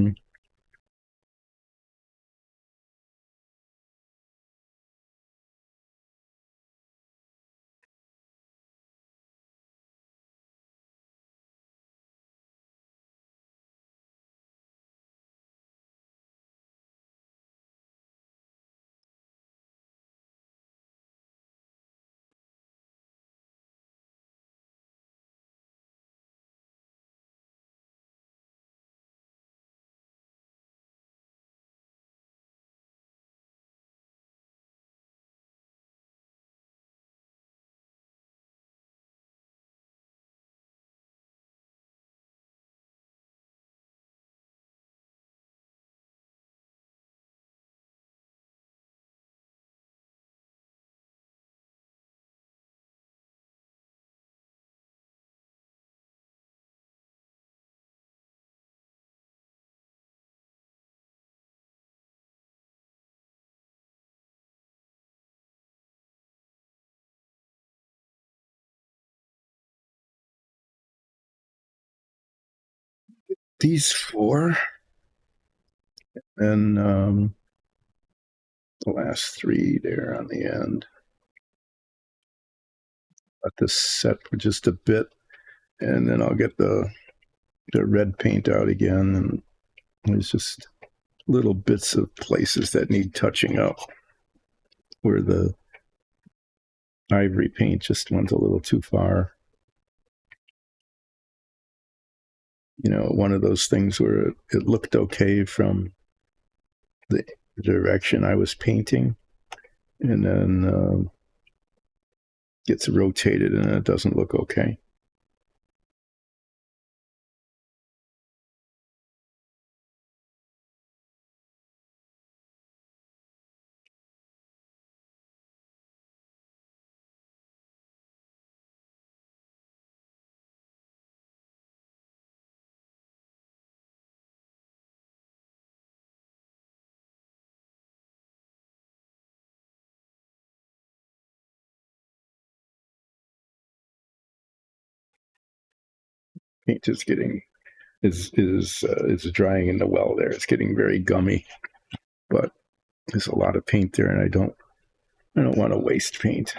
these four, and the last three there on the end. Let this set for just a bit, and then I'll get the red paint out again. And there's just little bits of places that need touching up where the ivory paint just went a little too far. You know, one of those things where it looked okay from the direction I was painting, and then gets rotated and it doesn't look okay. Paint is getting is drying in the well there. It's getting very gummy, but there's a lot of paint there, and I don't want to waste paint.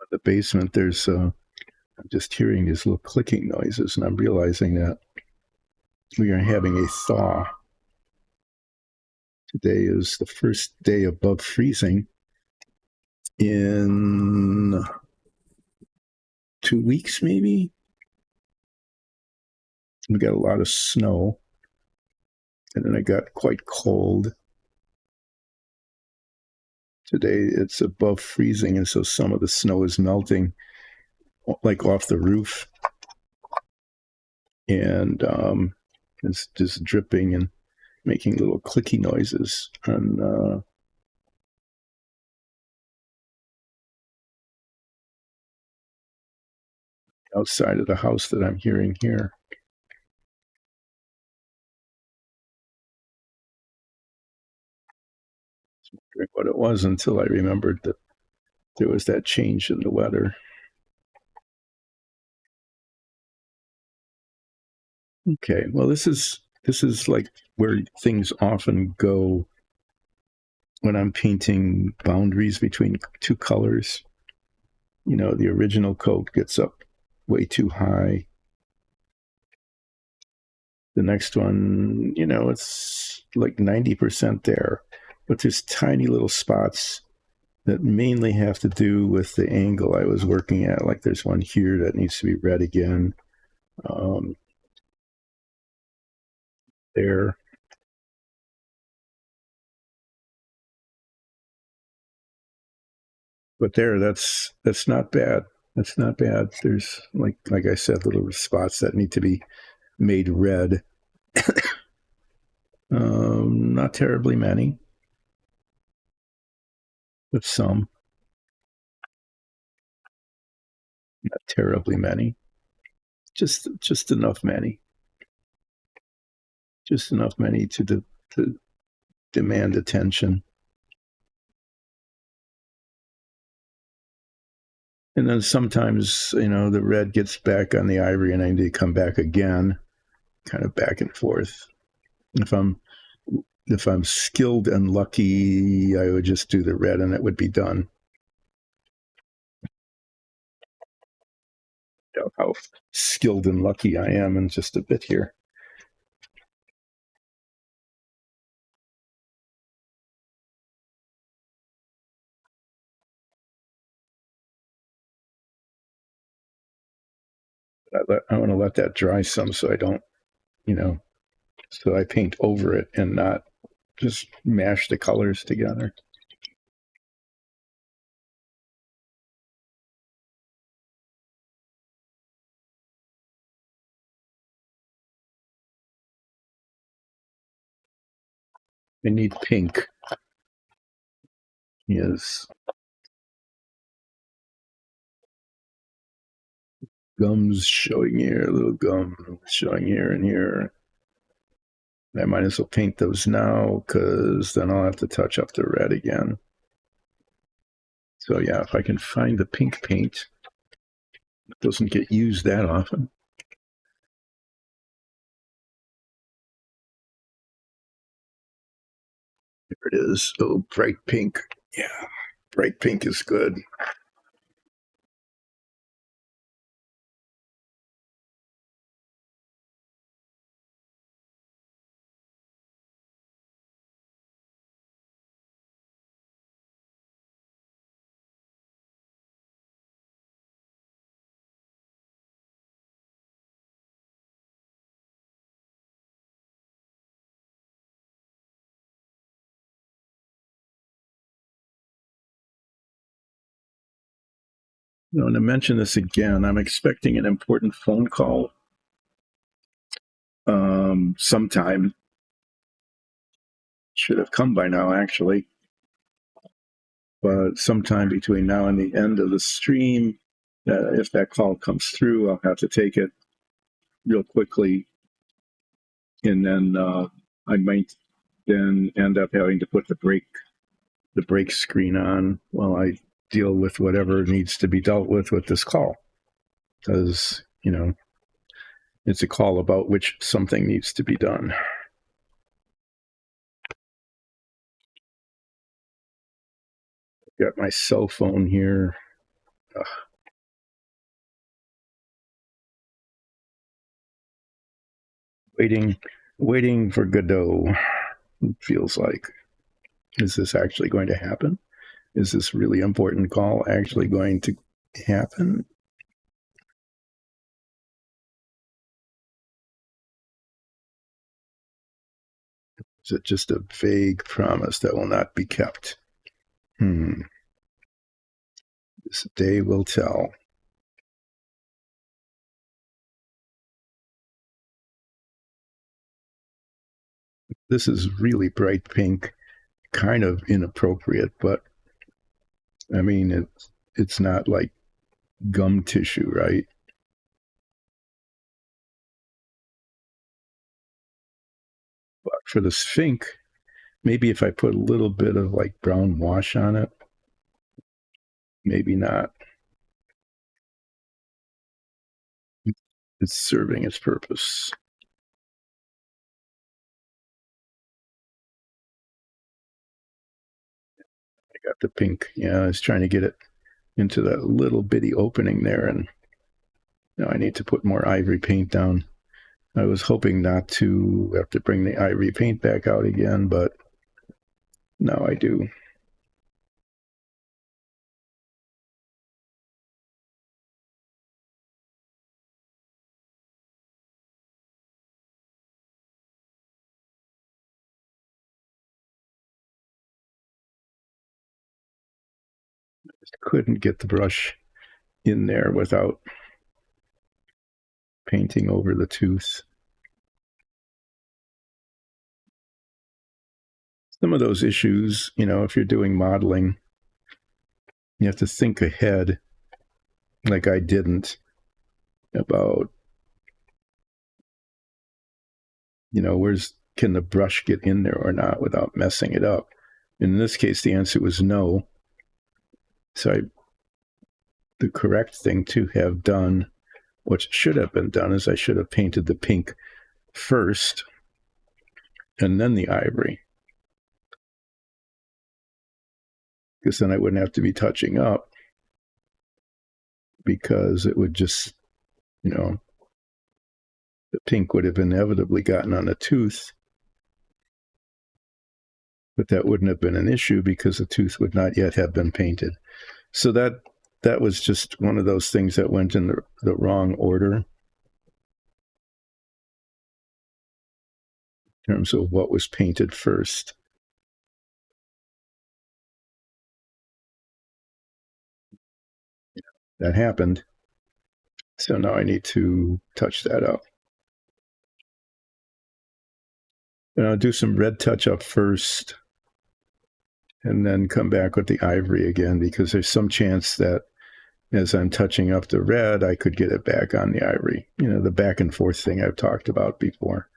In the basement, there's I'm just hearing these little clicking noises, and I'm realizing that we are having a thaw. Today is the first day above freezing in 2 weeks, maybe. We got a lot of snow, and then it got quite cold. Today it's above freezing, and so some of the snow is melting, like off the roof, and it's just dripping and making little clicky noises. And outside of the house that I'm hearing here. What it was until I remembered that there was that change in the weather. Okay, well, this is like where things often go when I'm painting boundaries between two colors. You know, the original coat gets up way too high. The next one, you know, it's like 90% there, but there's tiny little spots that mainly have to do with the angle I was working at. Like there's one here that needs to be red again. There. But there, that's not bad. That's not bad. There's like I said, little spots that need to be made red. Not terribly many, but some. Not terribly many. Just enough many. Just enough many to demand attention. And then sometimes, the red gets back on the ivory and I need to come back again, kind of back and forth. If I'm skilled and lucky, I would just do the red and it would be done. How skilled and lucky I am in just a bit here. I want to let that dry some so I don't, so I paint over it and not just mash the colors together. I need pink. Yes. Gums showing here, little gum showing here and here. I might as well paint those now because then I'll have to touch up the red again. So yeah, if I can find the pink paint, it doesn't get used that often. There it is. Oh, bright pink. Yeah, bright pink is good. I want to mention this again. I'm expecting an important phone call sometime. Should have come by now, actually. But sometime between now and the end of the stream, if that call comes through, I'll have to take it real quickly. And then I might then end up having to put the break screen on while I deal with whatever needs to be dealt with this call. Because, it's a call about which something needs to be done. Got my cell phone here. Ugh. Waiting for Godot. It feels like, is this actually going to happen? Is this really important call actually going to happen? Is it just a vague promise that will not be kept? This day will tell. This is really bright pink, kind of inappropriate, but I mean, it's not like gum tissue, right? But for the Fink, maybe if I put a little bit of like brown wash on it, maybe not. It's serving its purpose. I got the pink. Yeah, I was trying to get it into that little bitty opening there, and now I need to put more ivory paint down. I was hoping not to have to bring the ivory paint back out again, but now I do. Just couldn't get the brush in there without painting over the tooth. Some of those issues, if you're doing modeling, you have to think ahead, like I didn't, about, can the brush get in there or not without messing it up? In this case, the answer was no. So I the correct thing to have done, what should have been done, is I should have painted the pink first and then the ivory, because then I wouldn't have to be touching up, because it would just, the pink would have inevitably gotten on a tooth, but that wouldn't have been an issue because the tooth would not yet have been painted. So that was just one of those things that went in the wrong order in terms of what was painted first. That happened. So now I need to touch that up. And I'll do some red touch up first and then come back with the ivory again, because there's some chance that as I'm touching up the red, I could get it back on the ivory. The back and forth thing I've talked about before.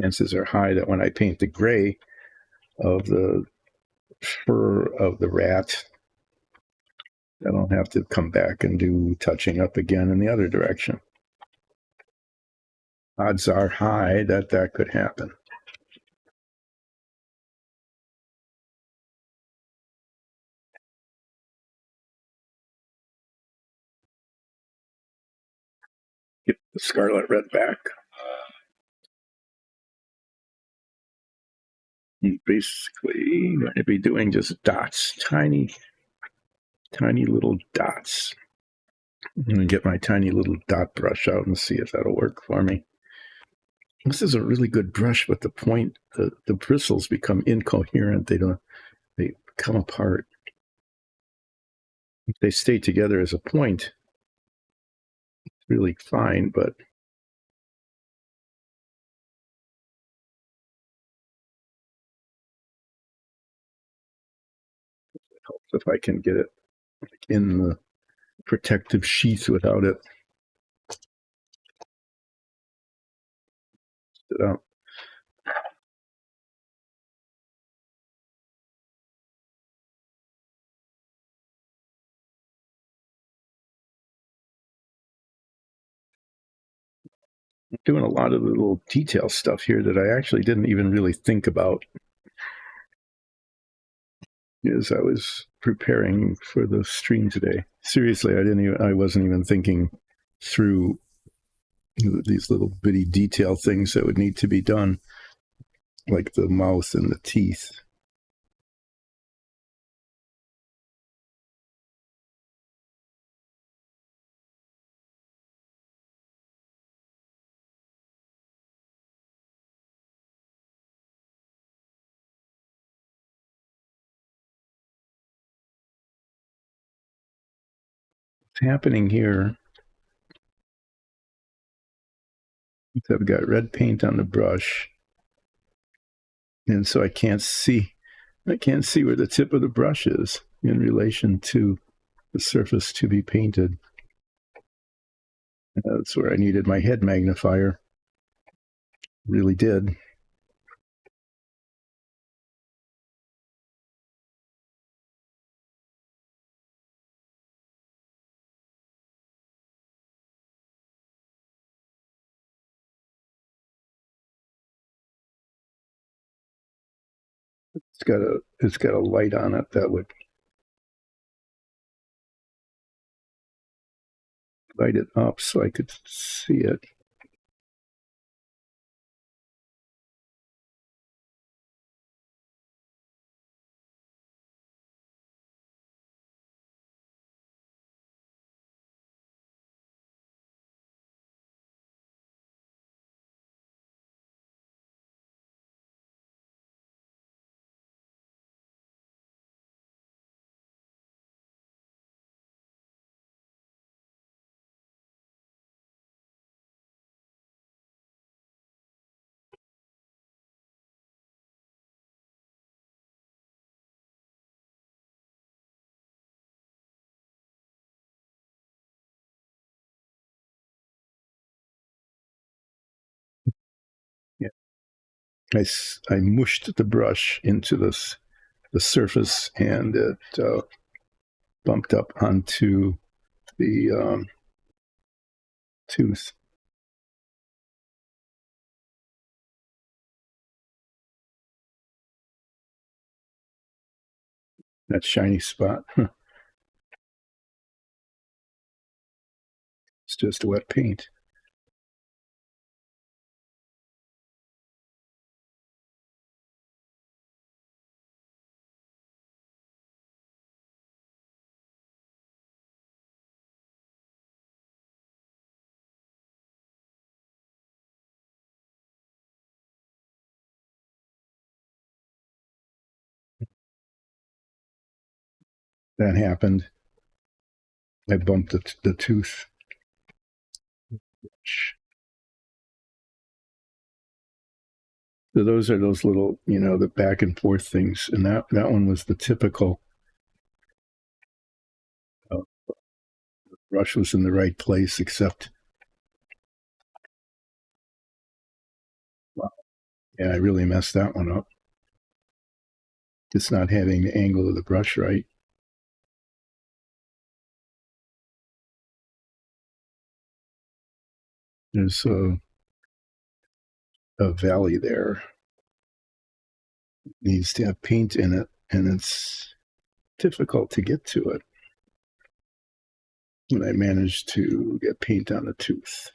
Chances are high that when I paint the gray of the fur of the rat, I don't have to come back and do touching up again in the other direction. Odds are high that that could happen. Get the scarlet red back. And basically, going to be doing just dots, tiny little dots. I'm going to get my tiny little dot brush out and see if that'll work for me. This is a really good brush, but the point, the bristles become incoherent. They come apart. If they stay together as a point, it's really fine, but it helps if I can get it in the protective sheath without it. Doing a lot of little detail stuff here that I actually didn't even really think about as I was preparing for the stream today. Seriously, I wasn't even thinking through these little bitty detail things that would need to be done, like the mouth and the teeth. What's happening here is I've got red paint on the brush, and so I can't see where the tip of the brush is in relation to the surface to be painted. That's where I needed my head magnifier. Really did. It's got a light on it that would light it up so I could see it. I mushed the brush into the surface, and it bumped up onto the tooth. That shiny spot. It's just wet paint. That happened. I bumped the tooth. So those are those little, the back and forth things. And that one was the typical. The brush was in the right place, except, wow, yeah, I really messed that one up. Just not having the angle of the brush right. There's a valley there. It needs to have paint in it, and it's difficult to get to it. And I managed to get paint on the tooth.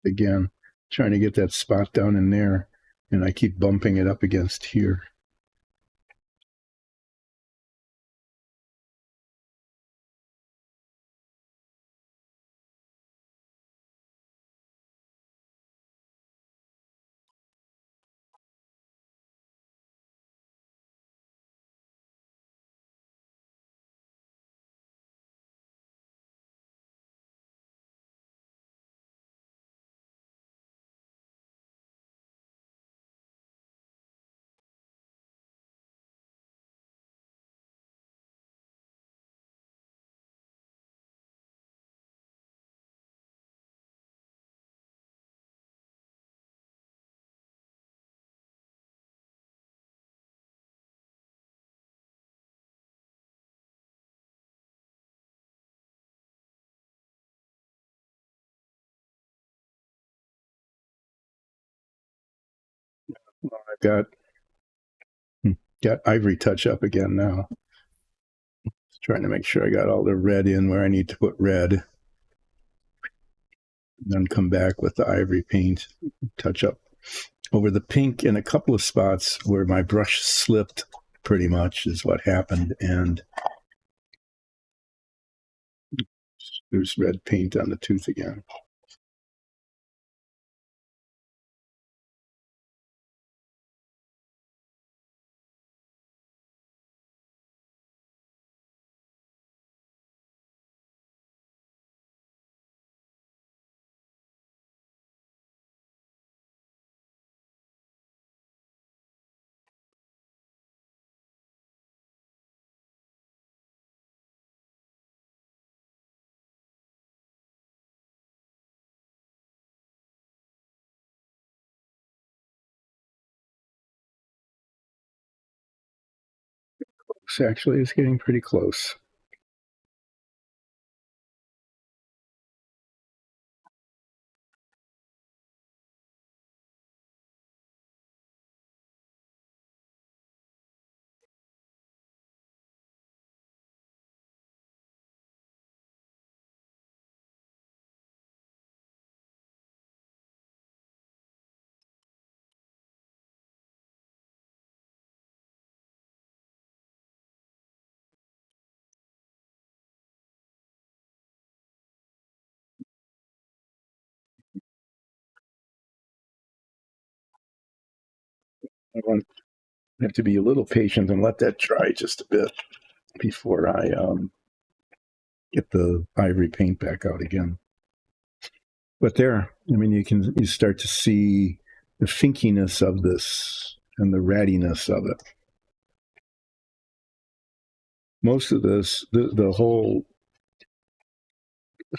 Again, trying to get that spot down in there, and I keep bumping it up against here. Well, I've got ivory touch up again now. Just trying to make sure I got all the red in where I need to put red. And then come back with the ivory paint, touch up over the pink in a couple of spots where my brush slipped, pretty much is what happened. And there's red paint on the tooth again. So actually, it's getting pretty close. I have to be a little patient and let that dry just a bit before I get the ivory paint back out again. But there, I mean, you start to see the finkiness of this and the rattiness of it. Most of this, the whole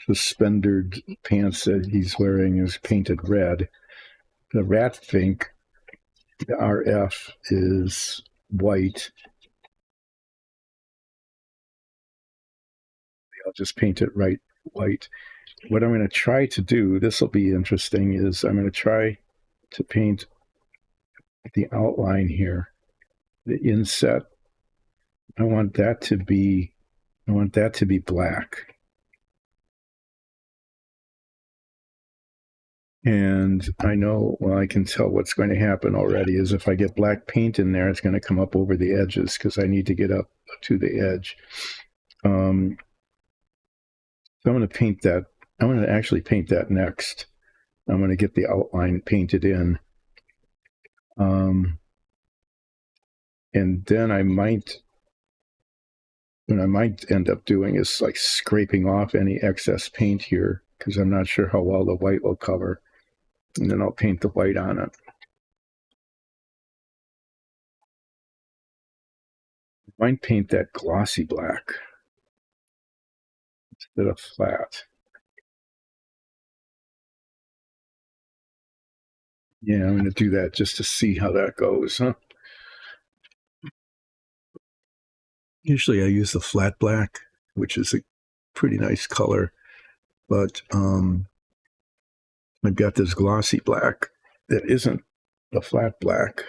suspendered pants that he's wearing is painted red. The Rat Fink, the RF, is white. I'll just paint it right white. What I'm going to try to do, this will be interesting, is I'm going to try to paint the outline here, the inset. I want that to be black. And I know, well, I can tell what's going to happen already is if I get black paint in there, it's going to come up over the edges because I need to get up to the edge. So I'm going to paint that. I'm going to actually paint that next. I'm going to get the outline painted in. And then what I might end up doing is like scraping off any excess paint here because I'm not sure how well the white will cover. And then I'll paint the white on it. I might paint that glossy black instead of flat. Yeah, I'm going to do that just to see how that goes, huh? Usually I use the flat black, which is a pretty nice color, but I've got this glossy black that isn't a flat black.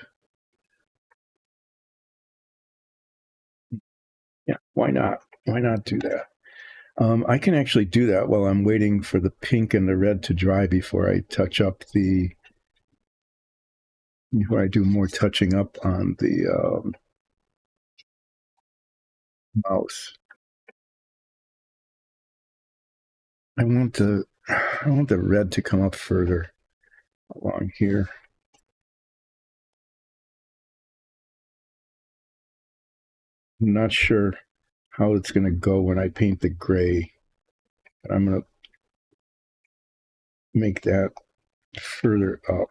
Yeah, why not? Why not do that? I can actually do that while I'm waiting for the pink and the red to dry before I before I do more touching up on the mouse. I want the red to come up further along here. I'm not sure how it's going to go when I paint the gray. But I'm going to make that further up.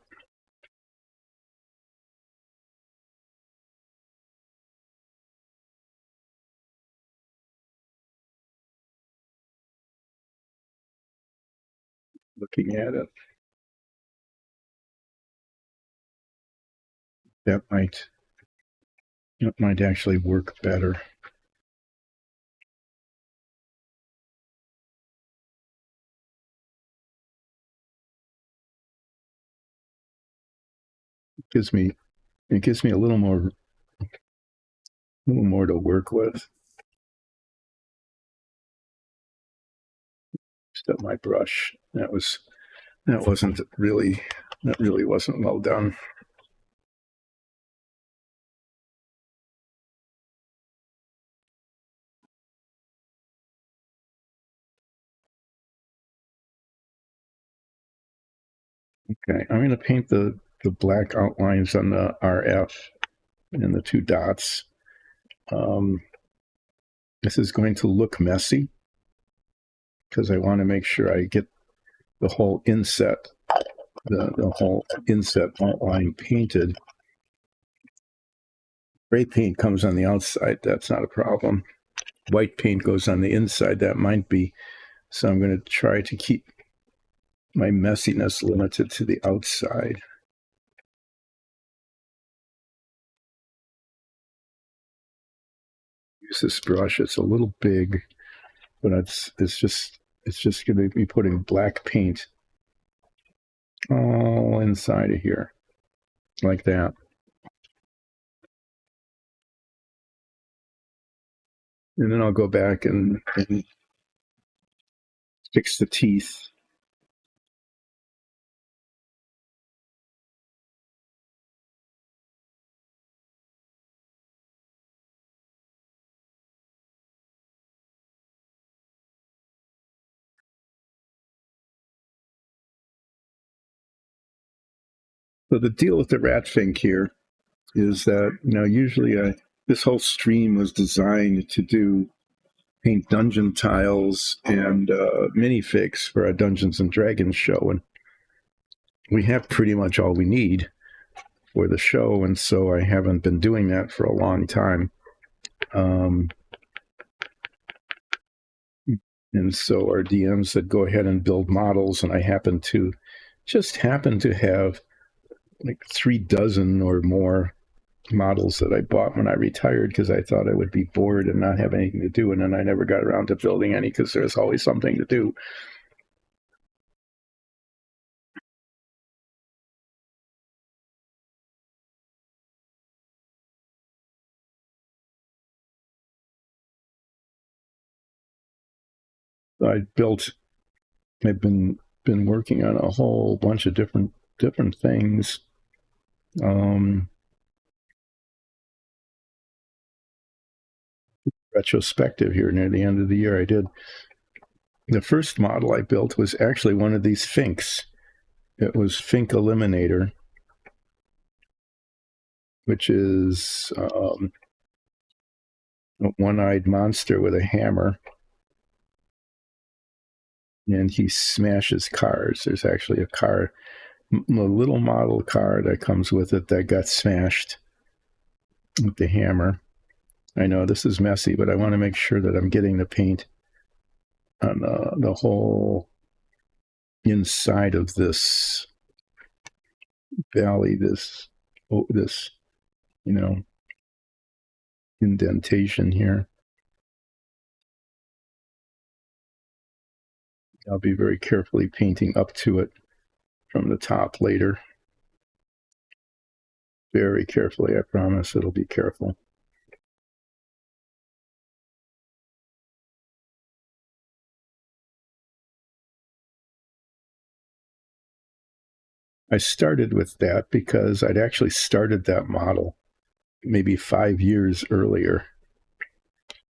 Looking at it, that might actually work better. It gives me a little more to work with. Step my brush. That really wasn't well done. Okay, I'm going to paint the black outlines on the RF and the two dots. This is going to look messy because I want to make sure I get the whole inset, the whole inset outline painted. Gray paint comes on the outside. That's not a problem. White paint goes on the inside. That might be. So I'm going to try to keep my messiness limited to the outside. Use this brush. It's a little big, but it's just going to be putting black paint all inside of here, like that. And then I'll go back and fix the teeth. So the deal with the Rat Fink here is that, usually this whole stream was designed to paint dungeon tiles and minifigs for a Dungeons and Dragons show, and we have pretty much all we need for the show, and so I haven't been doing that for a long time. And so our DM said, go ahead and build models. And I happened to have like 3 dozen or more models that I bought when I retired because I thought I would be bored and not have anything to do. And then I never got around to building any because there's always something to do. I've been working on a whole bunch of different things. Retrospective here near the end of the year, I did the first model I built was actually one of these Finks. It was Fink Eliminator, which is a one-eyed monster with a hammer, and he smashes cars. There's actually a little model car that comes with it that got smashed with the hammer. I know this is messy, but I want to make sure that I'm getting the paint on the whole inside of this valley, this you know indentation here. I'll be very carefully painting up to it from the top later. Very carefully, I promise it'll be careful. I started with that because I'd actually started that model maybe 5 years earlier,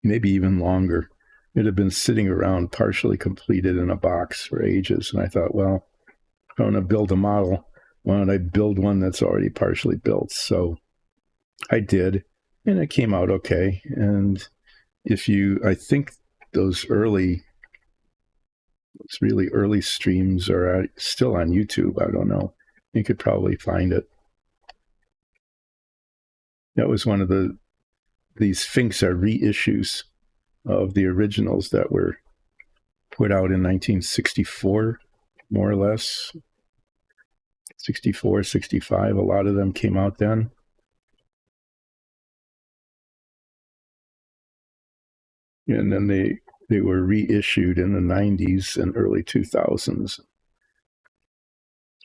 maybe even longer. It had been sitting around partially completed in a box for ages. And I thought, well, if I want to build a model, why don't I build one that's already partially built? So I did, and it came out okay. And I think those really early streams are still on YouTube. I don't know. You could probably find it. That was one of these Finks are reissues of the originals that were put out in 1964, more or less. 64, 65. A lot of them came out then. And then they were reissued in the 90s and early 2000s.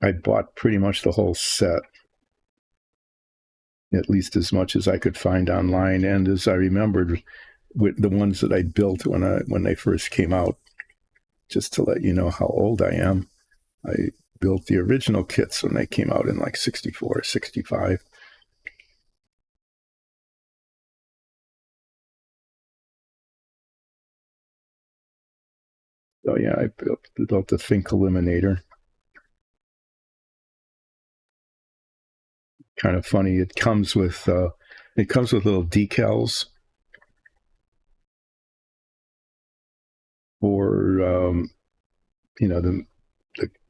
I bought pretty much the whole set, at least as much as I could find online. And as I remembered, with the ones that I built when they first came out, just to let you know how old I am, I built the original kits when they came out in like 64, 65. So yeah, I built the Fink Eliminator. Kind of funny. It comes with little decals for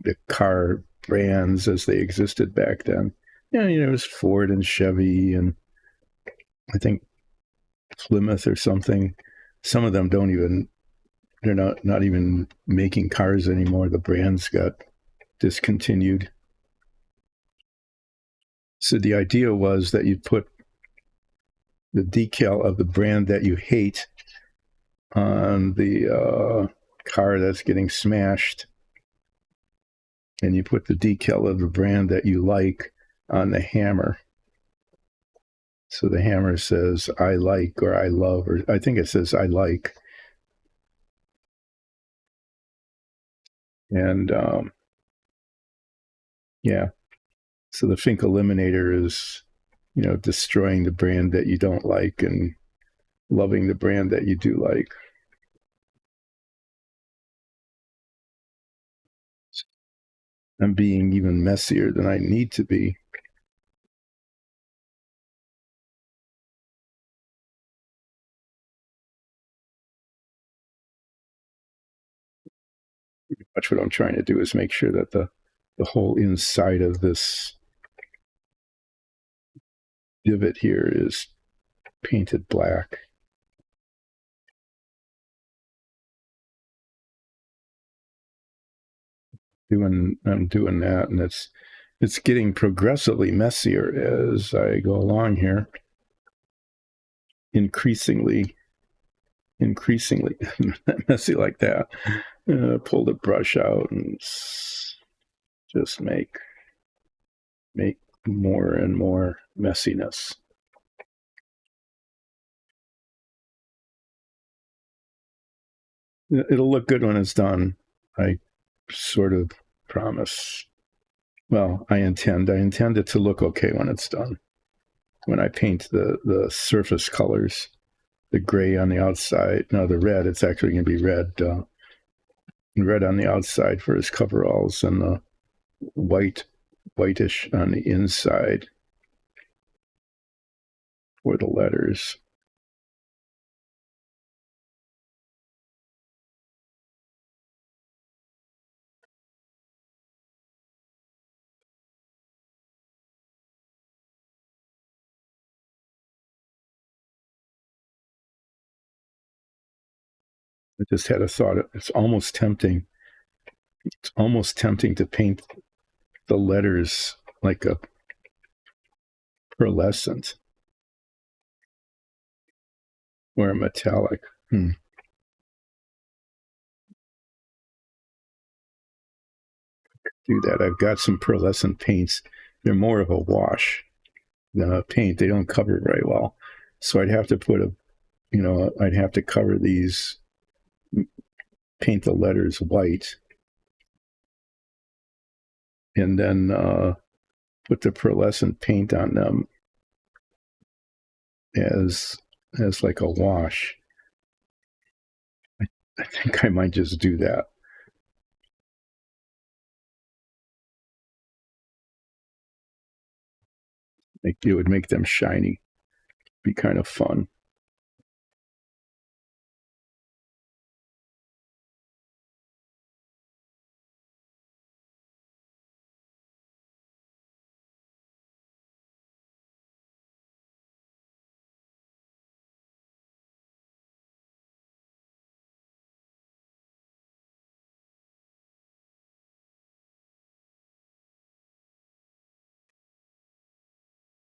the car brands as they existed back then. Yeah, it was Ford and Chevy and I think Plymouth or something. Some of them they're not even making cars anymore. The brands got discontinued. So the idea was that you'd put the decal of the brand that you hate on the car that's getting smashed, and you put the decal of the brand that you like on the hammer. So the hammer says I like or I love, or I think it says I like. And yeah, so the Fink Eliminator is, destroying the brand that you don't like and loving the brand that you do like. I'm being even messier than I need to be. Much what I'm trying to do is make sure that the whole inside of this divot here is painted black. I'm doing that, and it's getting progressively messier as I go along here. Increasingly messy like that. Pull the brush out and just make more and more messiness. It'll look good when it's done. I sort of promise. Well, I intend it to look okay when it's done. When I paint the surface colors, the gray on the outside, no, the red, it's actually going to be red on the outside for his coveralls, and the whitish on the inside for the letters. I just had a thought. It's almost tempting. It's almost tempting to paint the letters like a pearlescent or a metallic. Do that. I've got some pearlescent paints. They're more of a wash than a paint. They don't cover very well. So I'd have to I'd have to cover these, paint the letters white, and then put the pearlescent paint on them as like a wash. I think I might just do that. It would make them shiny. Be kind of fun.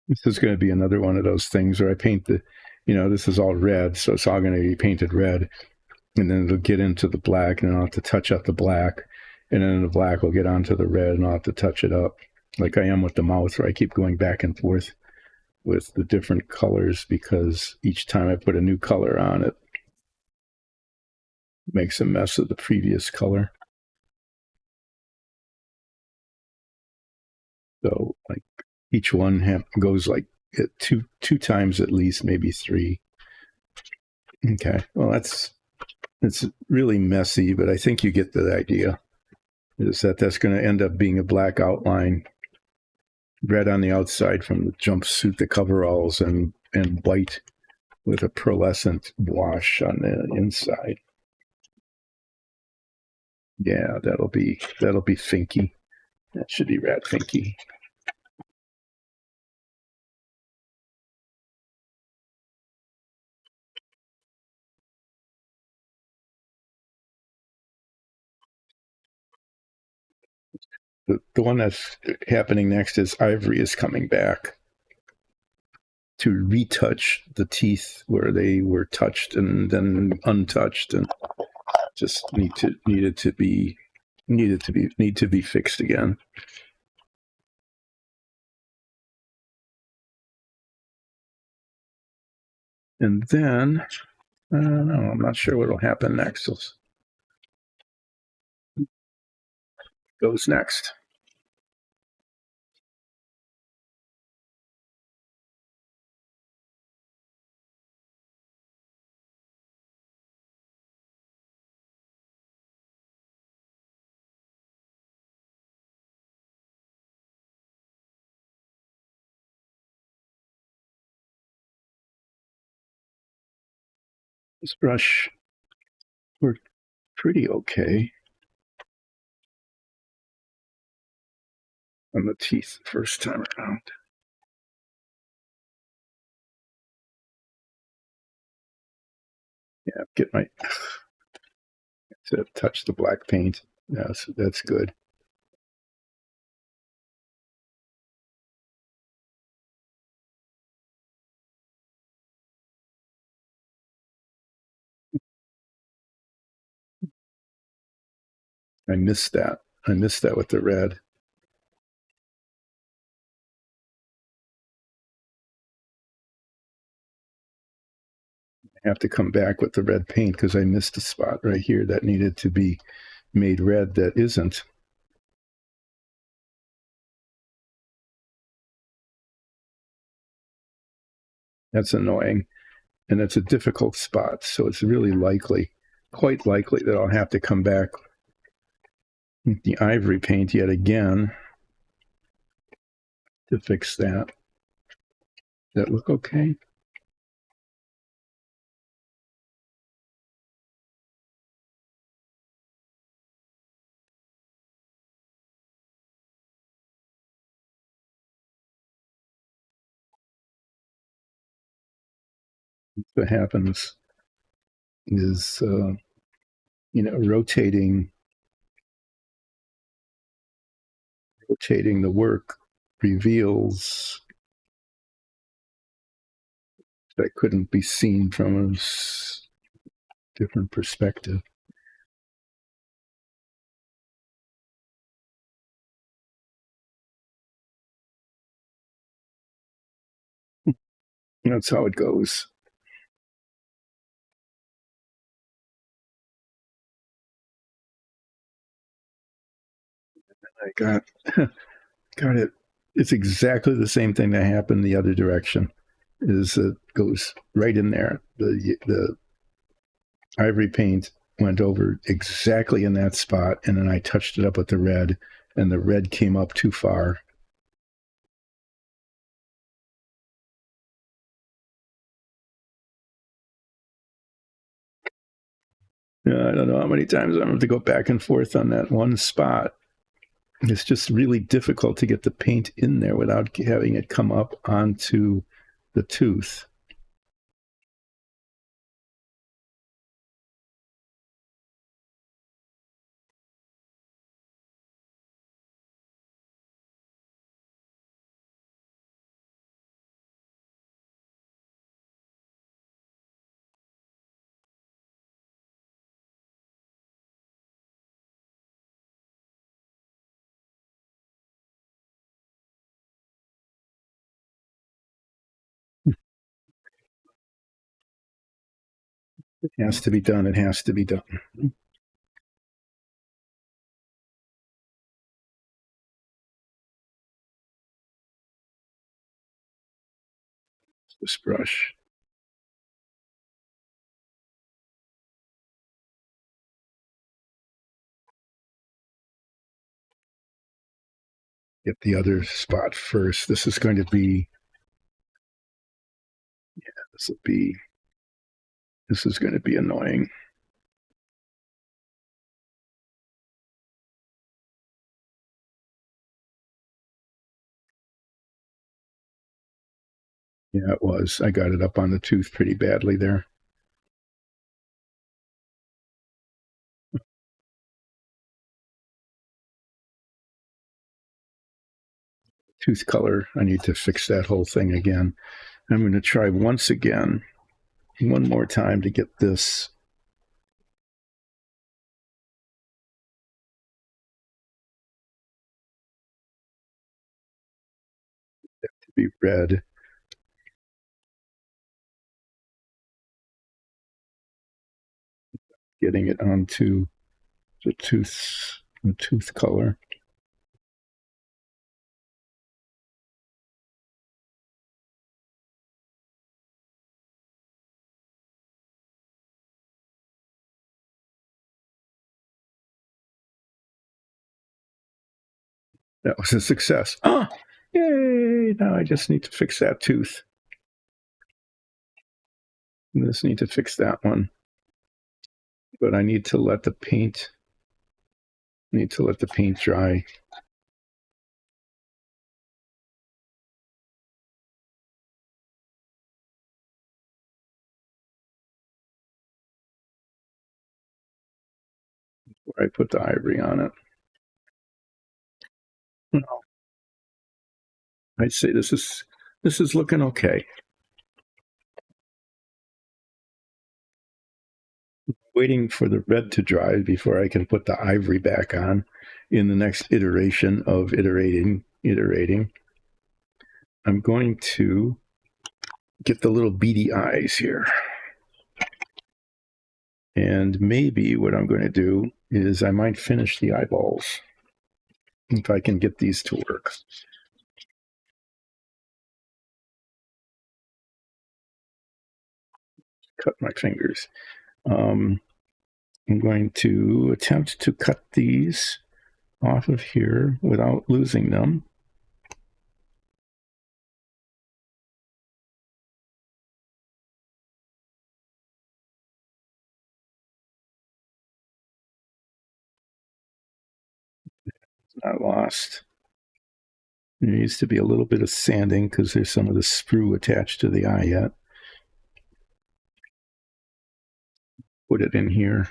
This is going to be another one of those things where I paint this is all red, so it's all going to be painted red, and then it'll get into the black, and I'll have to touch up the black, and then the black will get onto the red, and I'll have to touch it up, like I am with the mouth, where I keep going back and forth with the different colors, because each time I put a new color on it, makes a mess of the previous color. So like each one goes like two times at least, maybe three. Okay, well it's really messy, but I think you get the idea. Is that's going to end up being a black outline, red on the outside from the jumpsuit, the coveralls, and white with a pearlescent wash on the inside. Yeah, that'll be Finky. That should be Rat Finky. The one that's happening next is Ivory is coming back to retouch the teeth where they were touched and then untouched, and just need to be fixed again. And then I don't know. I'm not sure what will happen next. Goes next. This brush worked pretty okay on the teeth the first time around. Yeah, get my to touch the black paint. Yes, that's good. I missed that. I missed that with the red. I have to come back with the red paint because I missed a spot right here that needed to be made red that isn't. That's annoying. And it's a difficult spot. So it's really likely, quite likely, that I'll have to come back with the ivory paint yet again to fix that. Does that look okay? What happens is, rotating the work reveals that couldn't be seen from a different perspective. That's how it goes. I got it. It's exactly the same thing that happened the other direction. Is it goes right in there. The ivory paint went over exactly in that spot, and then I touched it up with the red, and the red came up too far. I don't know how many times I'm going to go back and forth on that one spot. It's just really difficult to get the paint in there without having it come up onto the tooth. It has to be done. It has to be done. This brush. Get the other spot first. This is going to be. This is going to be annoying. Yeah, it was. I got it up on the tooth pretty badly there. Tooth color. I need to fix that whole thing again. I'm going to try once again, one more time to get this. To be red. Getting it onto the tooth color. That was a success. Ah, yay! Now I just need to fix that tooth. I just need to fix that one. But I need to let the paint dry. Before I put the ivory on it. No. I'd say this is looking okay. waiting for the red to dry before I can put the ivory back on in the next iteration of iterating. I'm going to get the little beady eyes here. And maybe what I'm going to do is I might finish the eyeballs if I can get these to work. Cut my fingers. I'm going to attempt to cut these off of here without losing them. It's not lost. There needs to be a little bit of sanding because there's some of the sprue attached to the eye yet. Put it in here.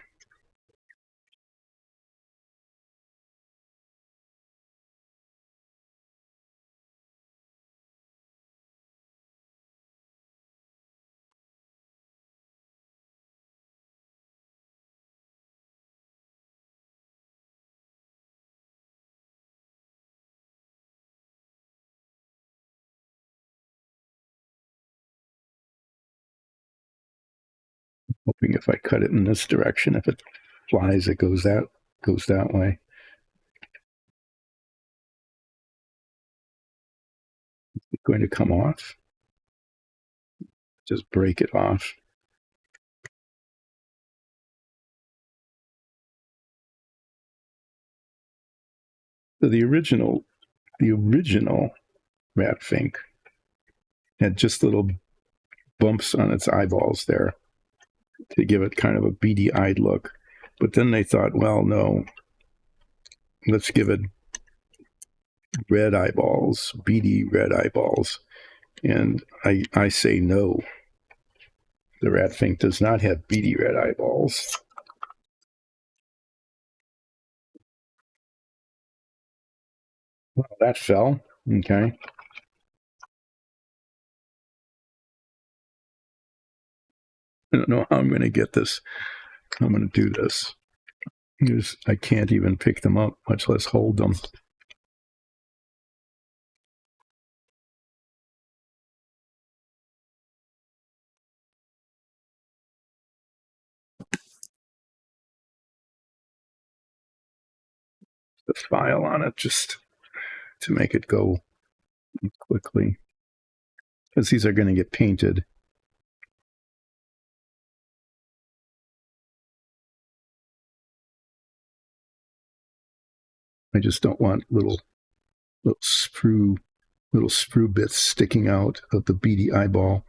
Hoping if I cut it in this direction, if it flies, it goes that way. It's going to come off. Just break it off. So the original Rat Fink had just little bumps on its eyeballs there to give it kind of a beady-eyed look. But then they thought, well, no, let's give it red eyeballs, beady red eyeballs. And I say no. The Rat Fink does not have beady red eyeballs. Well, that fell. Okay. I don't know how I'm going to get this. I'm going to do this. I can't even pick them up, much less hold them. The file on it just to make it go quickly, because these are going to get painted. I just don't want little sprue bits sticking out of the beady eyeball.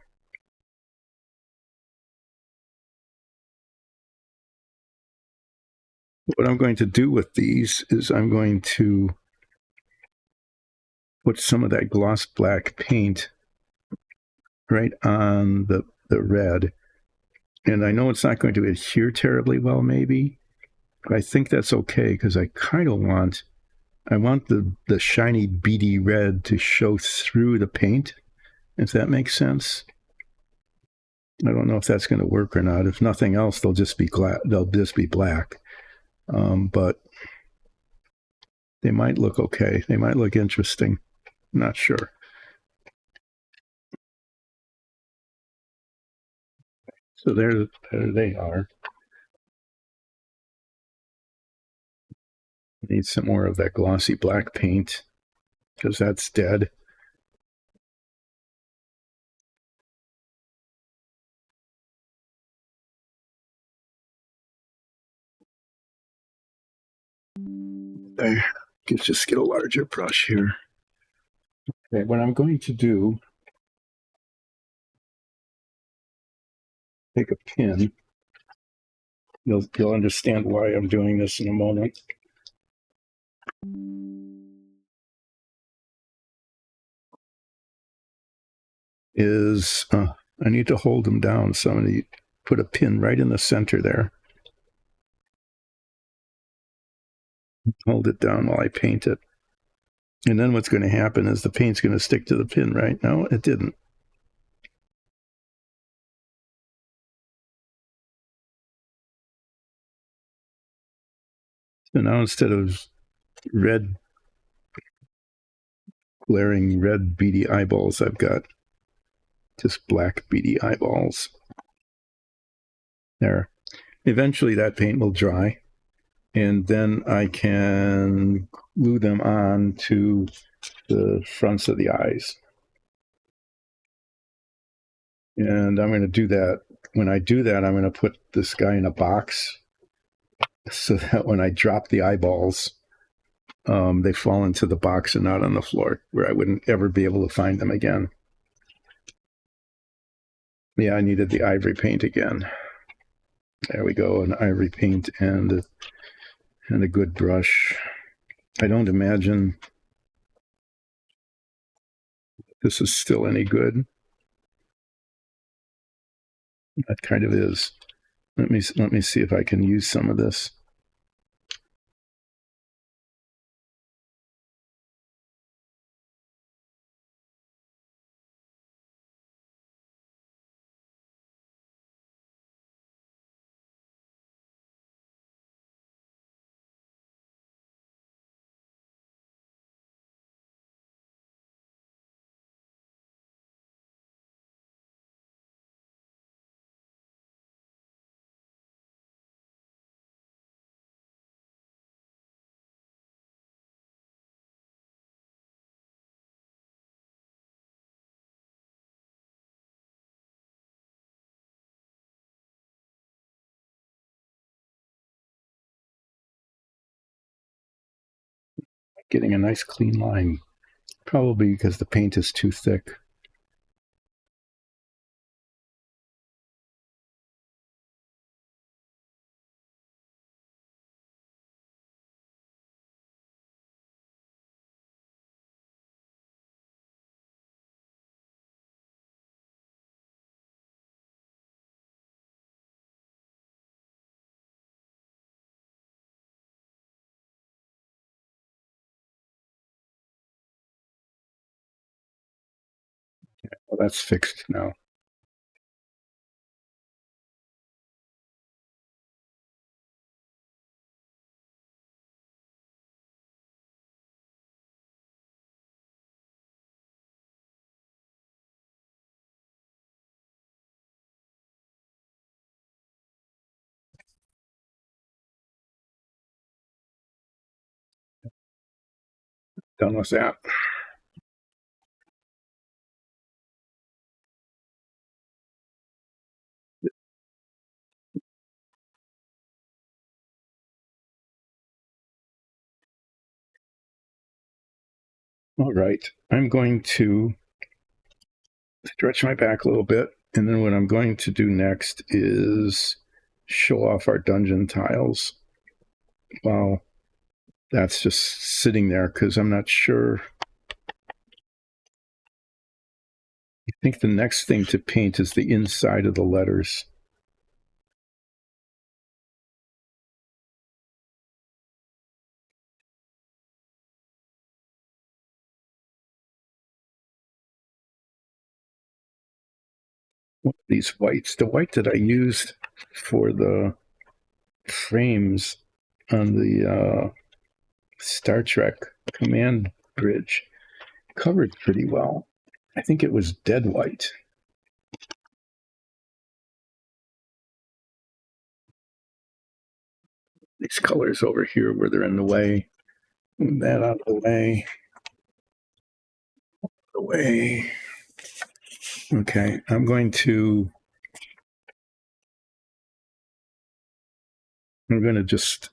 What I'm going to do with these is I'm going to put some of that gloss black paint right on the red. And I know it's not going to adhere terribly well, maybe, but I think that's okay because I kind of want the shiny beady red to show through the paint, if that makes sense. I don't know if that's going to work or not. If nothing else, they'll just be black. But they might look okay. They might look interesting. I'm not sure. So there they are. Need some more of that glossy black paint because that's dead. There. Let's just get a larger brush here. Okay, what I'm going to do, take a pin. You'll understand why I'm doing this in a moment. I need to hold them down. So I'm going to put a pin right in the center there. Hold it down while I paint it. And then what's going to happen is the paint's going to stick to the pin, right? No, it didn't. So now instead of red, glaring red beady eyeballs, I've got just black beady eyeballs. There. Eventually that paint will dry, and then I can glue them on to the fronts of the eyes. And I'm going to do that. When I do that, I'm going to put this guy in a box so that when I drop the eyeballs, they fall into the box and not on the floor, where I wouldn't ever be able to find them again. Yeah, I needed the ivory paint again. There we go, an ivory paint and a good brush. I don't imagine this is still any good. That kind of is. Let me see if I can use some of this. Getting a nice clean line, probably because the paint is too thick. Well, that's fixed now. Done with that. All right, I'm going to stretch my back a little bit, and then what I'm going to do next is show off our dungeon tiles. Well, that's just sitting there because I'm not sure. I think the next thing to paint is the inside of the letters. One of these whites, the white that I used for the frames on the Star Trek command bridge, covered pretty well. I think it was dead white. These colors over here where they're in the way. Move that out of the way. Away. Okay, I'm going to just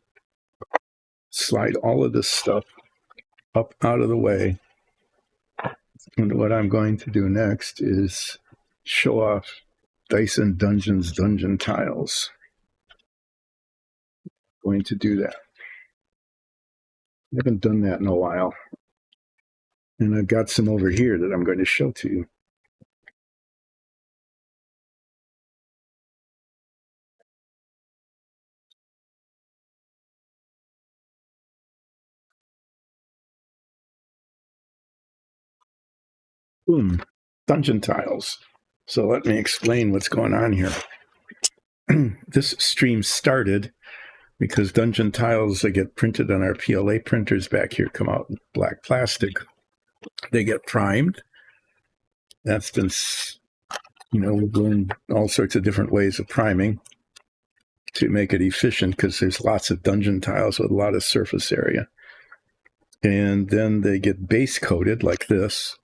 slide all of this stuff up out of the way. And what I'm going to do next is show off Dyson Dungeons dungeon tiles. I'm going to do that. I haven't done that in a while. And I've got some over here that I'm going to show to you. Boom, dungeon tiles. So let me explain what's going on here. This stream started because dungeon tiles that get printed on our PLA printers back here come out in black plastic. They get primed. That's been, we've learned all sorts of different ways of priming to make it efficient, because there's lots of dungeon tiles with a lot of surface area. And then they get base coated like this.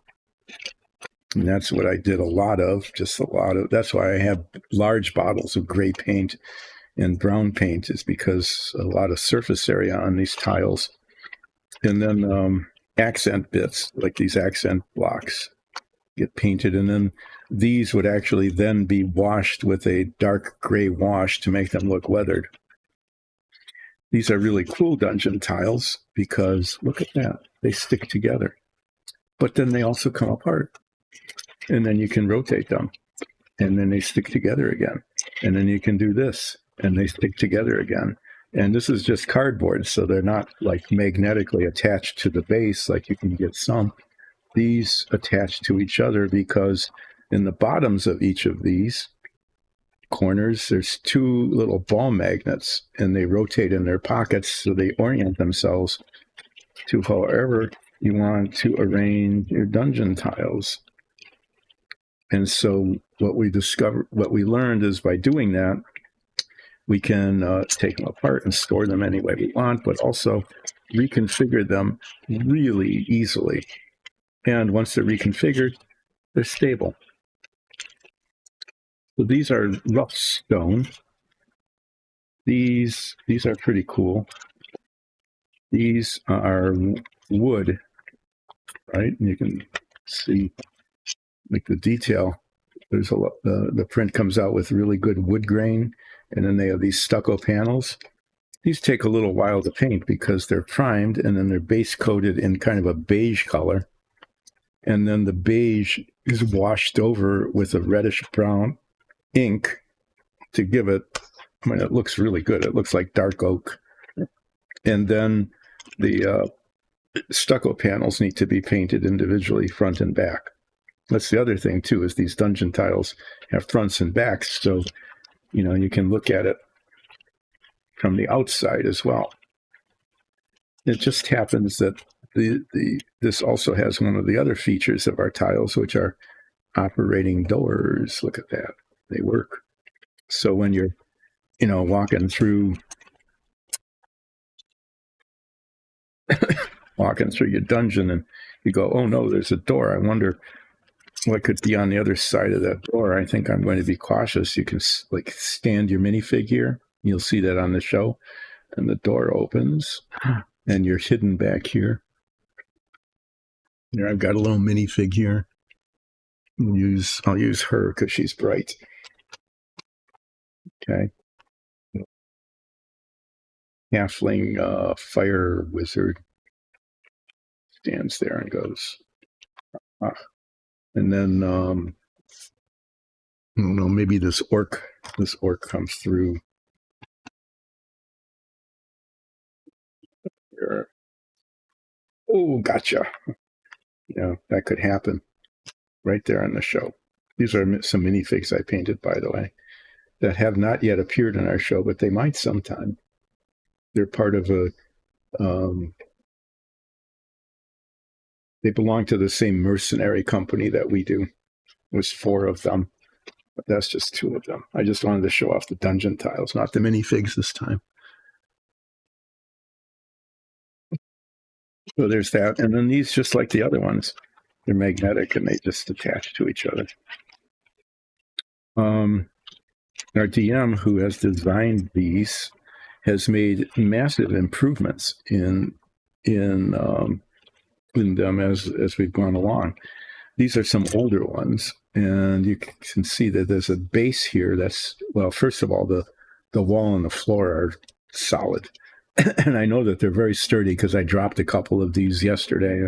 And that's what I did a lot of. That's why I have large bottles of gray paint and brown paint, is because a lot of surface area on these tiles. And then accent bits, like these accent blocks, get painted. And then these would actually then be washed with a dark gray wash to make them look weathered. These are really cool dungeon tiles because look at that. They stick together. But then they also come apart. And then you can rotate them. And then they stick together again. And then you can do this. And they stick together again. And this is just cardboard, so they're not like magnetically attached to the base like you can get some. These attach to each other because in the bottoms of each of these corners, there's two little ball magnets, and they rotate in their pockets, so they orient themselves to however you want to arrange your dungeon tiles. And so what we learned is by doing that, we can take them apart and store them any way we want, but also reconfigure them really easily. And once they're reconfigured, they're stable. So these are rough stone. These are pretty cool. These are wood, right? And you can see like the detail. There's a lot. The print comes out with really good wood grain, and then they have these stucco panels. These take a little while to paint because they're primed, and then they're base coated in kind of a beige color, and then the beige is washed over with a reddish brown ink to give it, it looks really good. It looks like dark oak. And then the stucco panels need to be painted individually, front and back. That's the other thing too, is these dungeon tiles have fronts and backs, so you can look at it from the outside as well. It just happens that this also has one of the other features of our tiles, which are operating doors. Look at that. They work. So when you're, walking through your dungeon and you go, oh no, there's a door. I wonder what could be on the other side of that door. I think I'm going to be cautious. You can stand your minifig here. You'll see that on the show. And the door opens and you're hidden back here. Here, I've got a little minifig here. I'll use her because she's bright. Okay. Halfling fire wizard stands there and goes, and then I don't know, maybe this orc comes through. Here. Oh, gotcha. That could happen right there on the show. These are some minifigs I painted, by the way, that have not yet appeared in our show, but they might sometime. They're part of they belong to the same mercenary company that we do. It was 4 of them, but that's just 2 of them. I just wanted to show off the dungeon tiles, not the minifigs this time. So there's that. And then these, just like the other ones, they're magnetic and they just attach to each other. Our DM, who has designed these, has made massive improvements in them as we've gone along. These are some older ones, and you can see that there's a base here that's, well, first of all, the wall and the floor are solid. And I know that they're very sturdy because I dropped a couple of these yesterday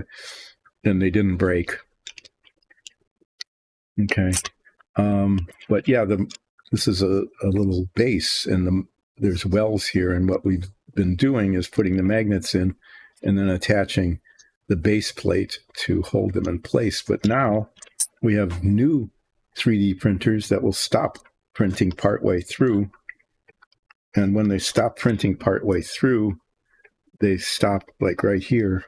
and they didn't break. Okay. But yeah, this is a little base, and there's wells here, and what we've been doing is putting the magnets in and then attaching the base plate to hold them in place. But now we have new 3D printers that will stop printing partway through, And when they stop printing partway through, they stop like right here,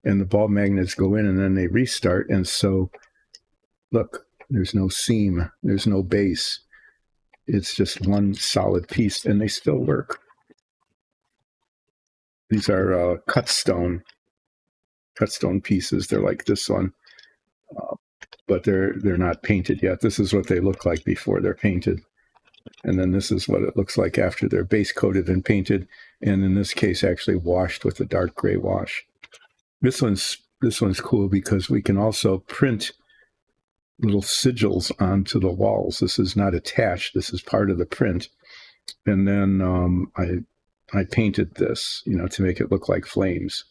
and the ball magnets go in, and then they restart. And so, look, there's no seam, there's no base. It's just one solid piece, and they still work. These are cut stone pieces. They're like this one, but they're not painted yet. This is what they look like before they're painted. And then this is what it looks like after they're base coated and painted, and in this case, actually washed with a dark gray wash. This one's cool because we can also print little sigils onto the walls. This is not attached. This is part of the print. And then I painted this, to make it look like flames.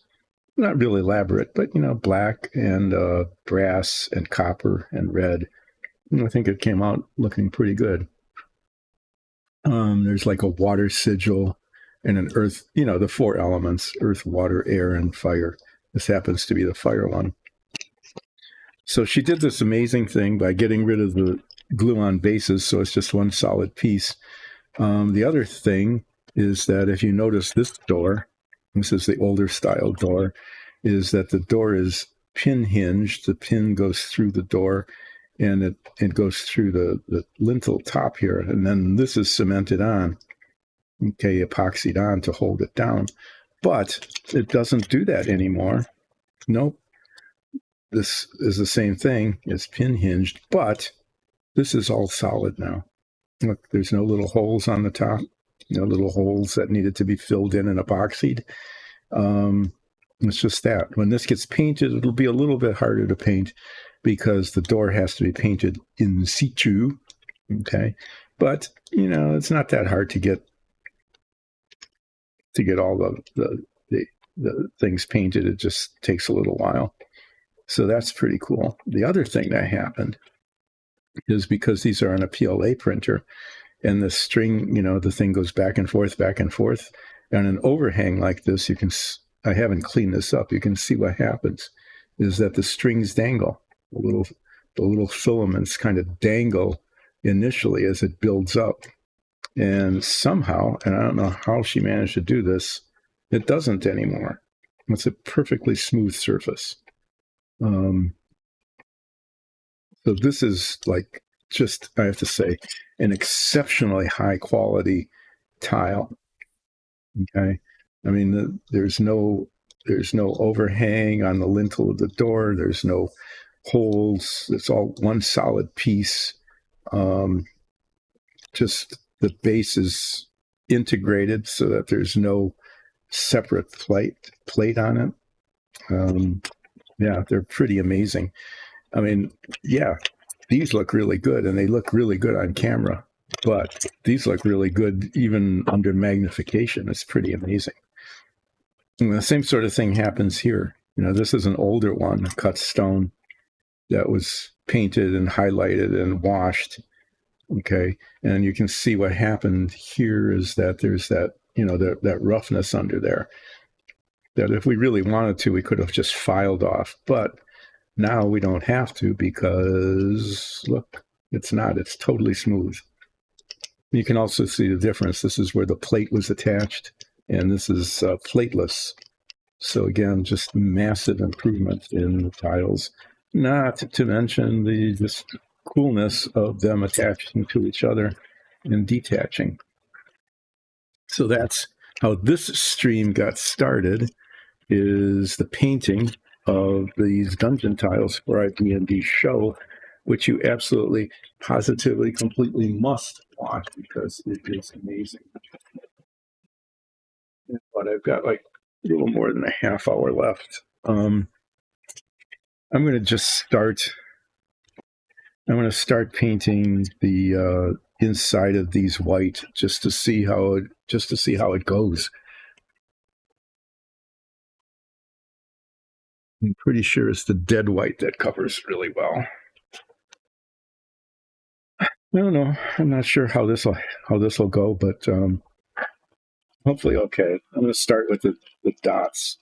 Not really elaborate, but black and brass and copper and red. I think it came out looking pretty good. There's like a water sigil and an earth, the 4 elements: earth, water, air, and fire. This happens to be the fire one. So she did this amazing thing by getting rid of the glue-on bases, so it's just one solid piece. The other thing is that if you notice this door, this is the older style door, is that the door is pin hinged. The pin goes through the door, and it goes through the lintel top here, and then this is cemented on, epoxied on to hold it down. But it doesn't do that anymore. Nope. This is the same thing. It's pin hinged, but this is all solid now. Look, there's no little holes on the top, no little holes that needed to be filled in and epoxied. It's just that. When this gets painted, it'll be a little bit harder to paint because the door has to be painted in situ. Okay. But, it's not that hard to get all the things painted. It just takes a little while. So that's pretty cool. The other thing that happened is because these are on a PLA printer, and the string, the thing goes back and forth, and an overhang like this, I haven't cleaned this up. You can see what happens is that the strings dangle. The little filaments kind of dangle initially as it builds up. And somehow, and I don't know how she managed to do this, it doesn't anymore. It's a perfectly smooth surface. So this is like just, I have to say, an exceptionally high quality tile. Okay. I mean, there's no overhang on the lintel of the door. There's no holes. It's all one solid piece. Just the base is integrated so that there's no separate plate on it. Yeah, they're pretty amazing. I mean, yeah, these look really good, and they look really good on camera, but these look really good even under magnification. It's pretty amazing. And the same sort of thing happens here. This is an older one, a cut stone that was painted and highlighted and washed. Okay, and you can see what happened here is that there's that, that roughness under there that if we really wanted to, we could have just filed off. But now we don't have to because, look, it's totally smooth. You can also see the difference. This is where the plate was attached, and this is plateless. So again, just massive improvement in the tiles, not to mention the just coolness of them attaching to each other and detaching. So that's how this stream got started, is the painting of these dungeon tiles for our D&D show, which you absolutely, positively, completely must watch because it is amazing. But I've got like a little more than a half hour left. I'm going to just start. I'm going to start painting the inside of these white just to see how it goes. I'm pretty sure it's the dead white that covers really well. I don't know. I'm not sure how this will go, but hopefully okay. I'm going to start with the dots.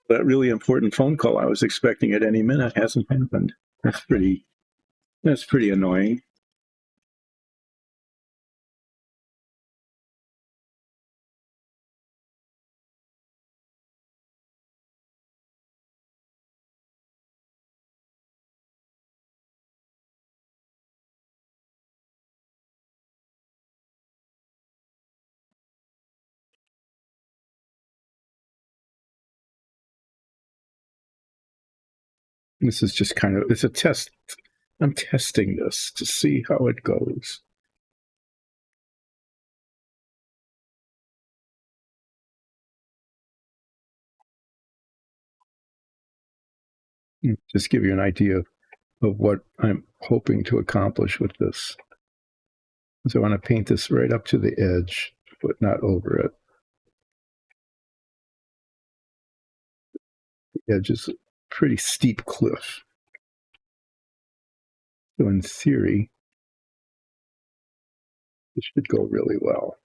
That really important phone call I was expecting at any minute hasn't happened. That's pretty annoying. This is just kind of, it's a test. I'm testing this to see how it goes. Just give you an idea of what I'm hoping to accomplish with this. So I want to paint this right up to the edge, but not over it. The edge is a pretty steep cliff. So in theory, it should go really well.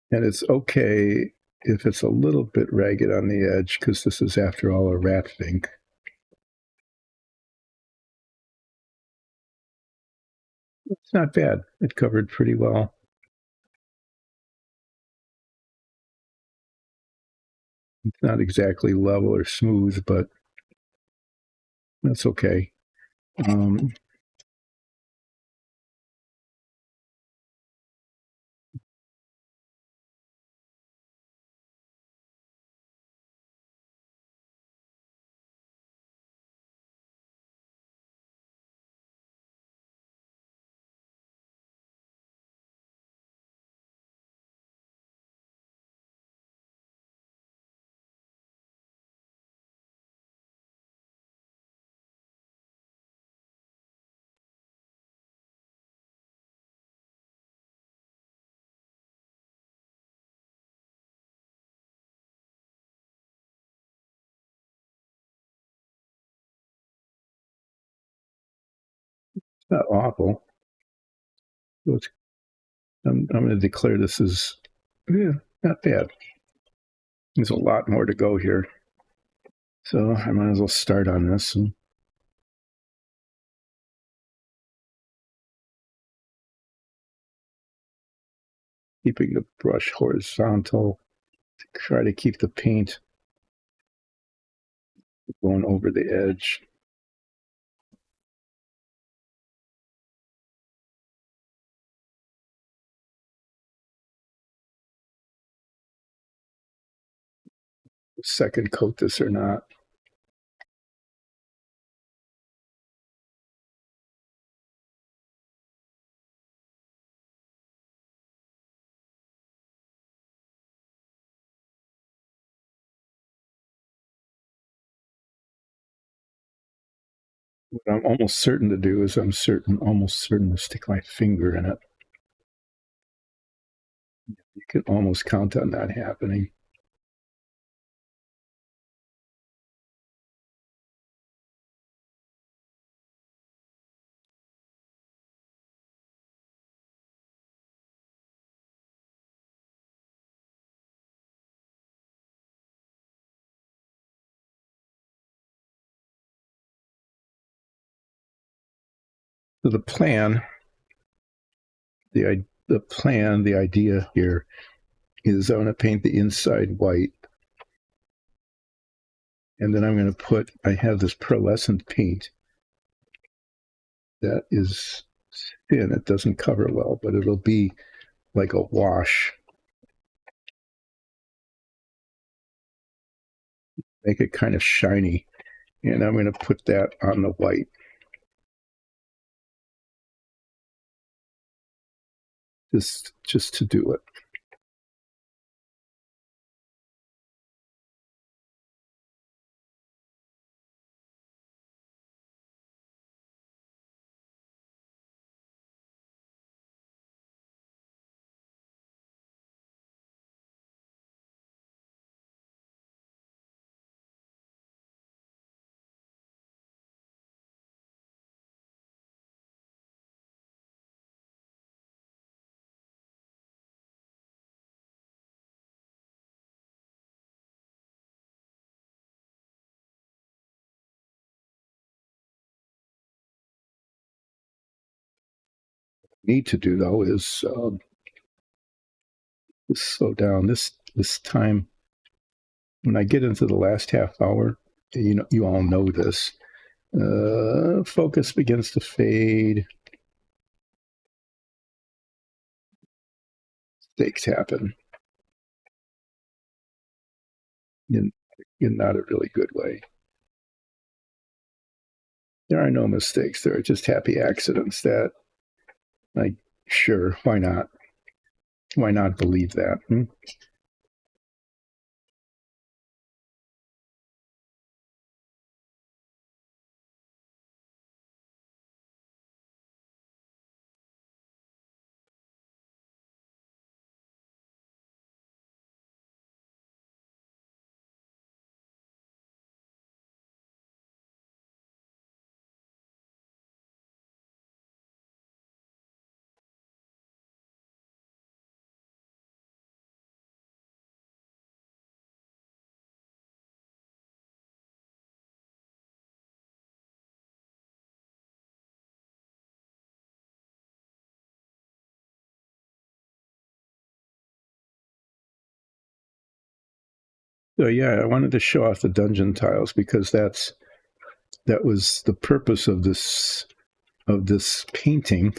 And it's okay if it's a little bit ragged on the edge, because this is, after all, a rat fink. It's not bad. It covered pretty well. It's not exactly level or smooth, but that's okay. It's not awful. So I'm going to declare this as, not bad. There's a lot more to go here. So I might as well start on this and keeping the brush horizontal to try to keep the paint going over the edge. Second coat this or not. What I'm almost certain to do is almost certain to stick my finger in it. You can almost count on that happening. So the idea here is I want to paint the inside white. And then I'm going to I have this pearlescent paint that is thin. It doesn't cover well, but it'll be like a wash. Make it kind of shiny. And I'm going to put that on the white. Just to do it. need to do though is slow down. This time when I get into the last half hour, you all know this. Focus begins to fade. Mistakes happen in in not a really good way. There are no mistakes. There are just happy accidents that, like, sure, why not? Why not believe that? So yeah, I wanted to show off the dungeon tiles because that was the purpose of this painting.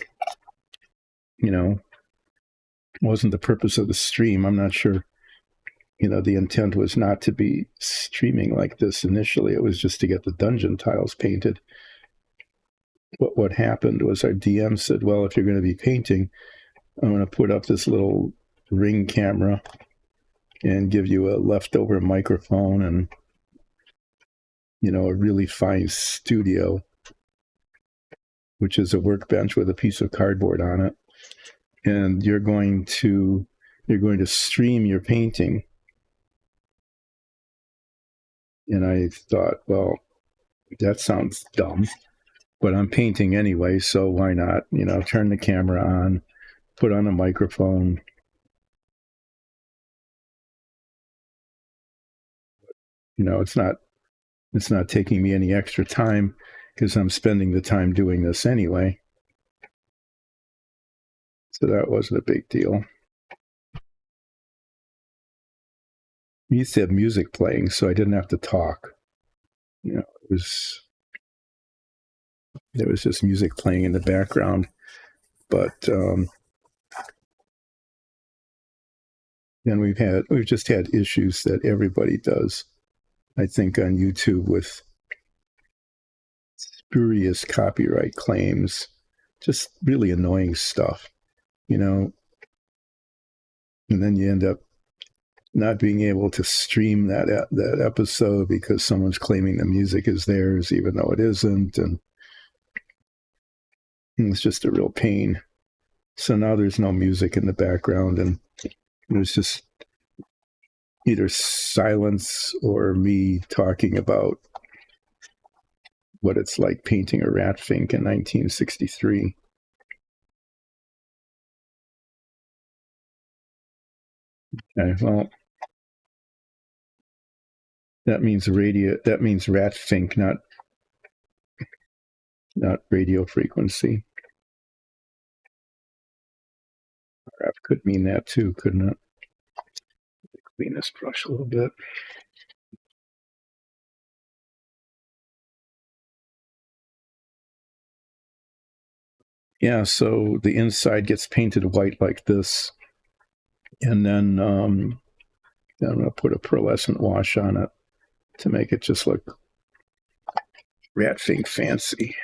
You know, wasn't the purpose of the stream. I'm not sure. The intent was not to be streaming like this initially. It was just to get the dungeon tiles painted. What happened was our DM said, "Well, if you're going to be painting, I'm going to put up this little ring camera and give you a leftover microphone and a really fine studio, which is a workbench with a piece of cardboard on it, and you're going to stream your painting." And I thought, well, that sounds dumb, but I'm painting anyway, so why not? Turn the camera on, put on a microphone. It's not taking me any extra time because I'm spending the time doing this anyway. So that wasn't a big deal. We used to have music playing, so I didn't have to talk. There was just music playing in the background, but then we've just had issues that everybody does, I think, on YouTube with spurious copyright claims, just really annoying stuff, and then you end up not being able to stream that episode because someone's claiming the music is theirs even though it isn't, and it's just a real pain. So now there's no music in the background, and there's just either silence or me talking about what it's like painting a Rat Fink in 1963. Okay, well, that means Rat Fink, not radio frequency. RF could mean that too, couldn't it? Clean this brush a little bit. Yeah, so the inside gets painted white like this, and then I'm going to put a pearlescent wash on it to make it just look Rat Fink fancy.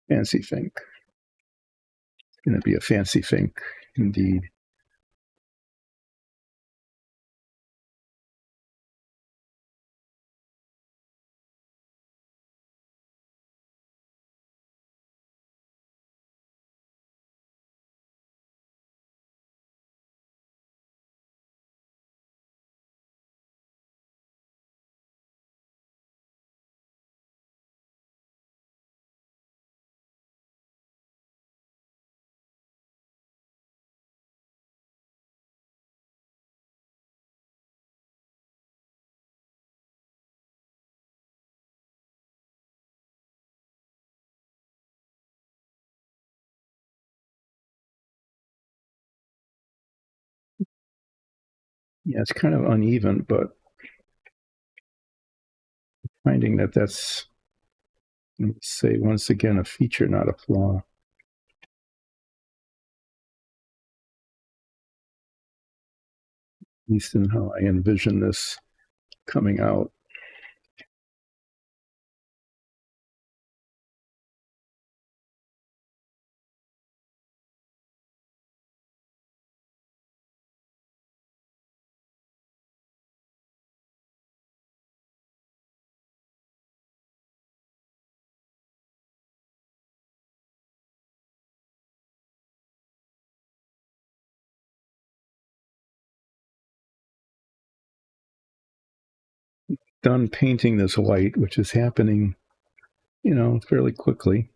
Fancy Fink. It's going to be a fancy Fink indeed. Yeah, it's kind of uneven, but finding that that's, let's say, once again, a feature, not a flaw. At least in how I envision this coming out. Done painting this white, which is happening, fairly quickly.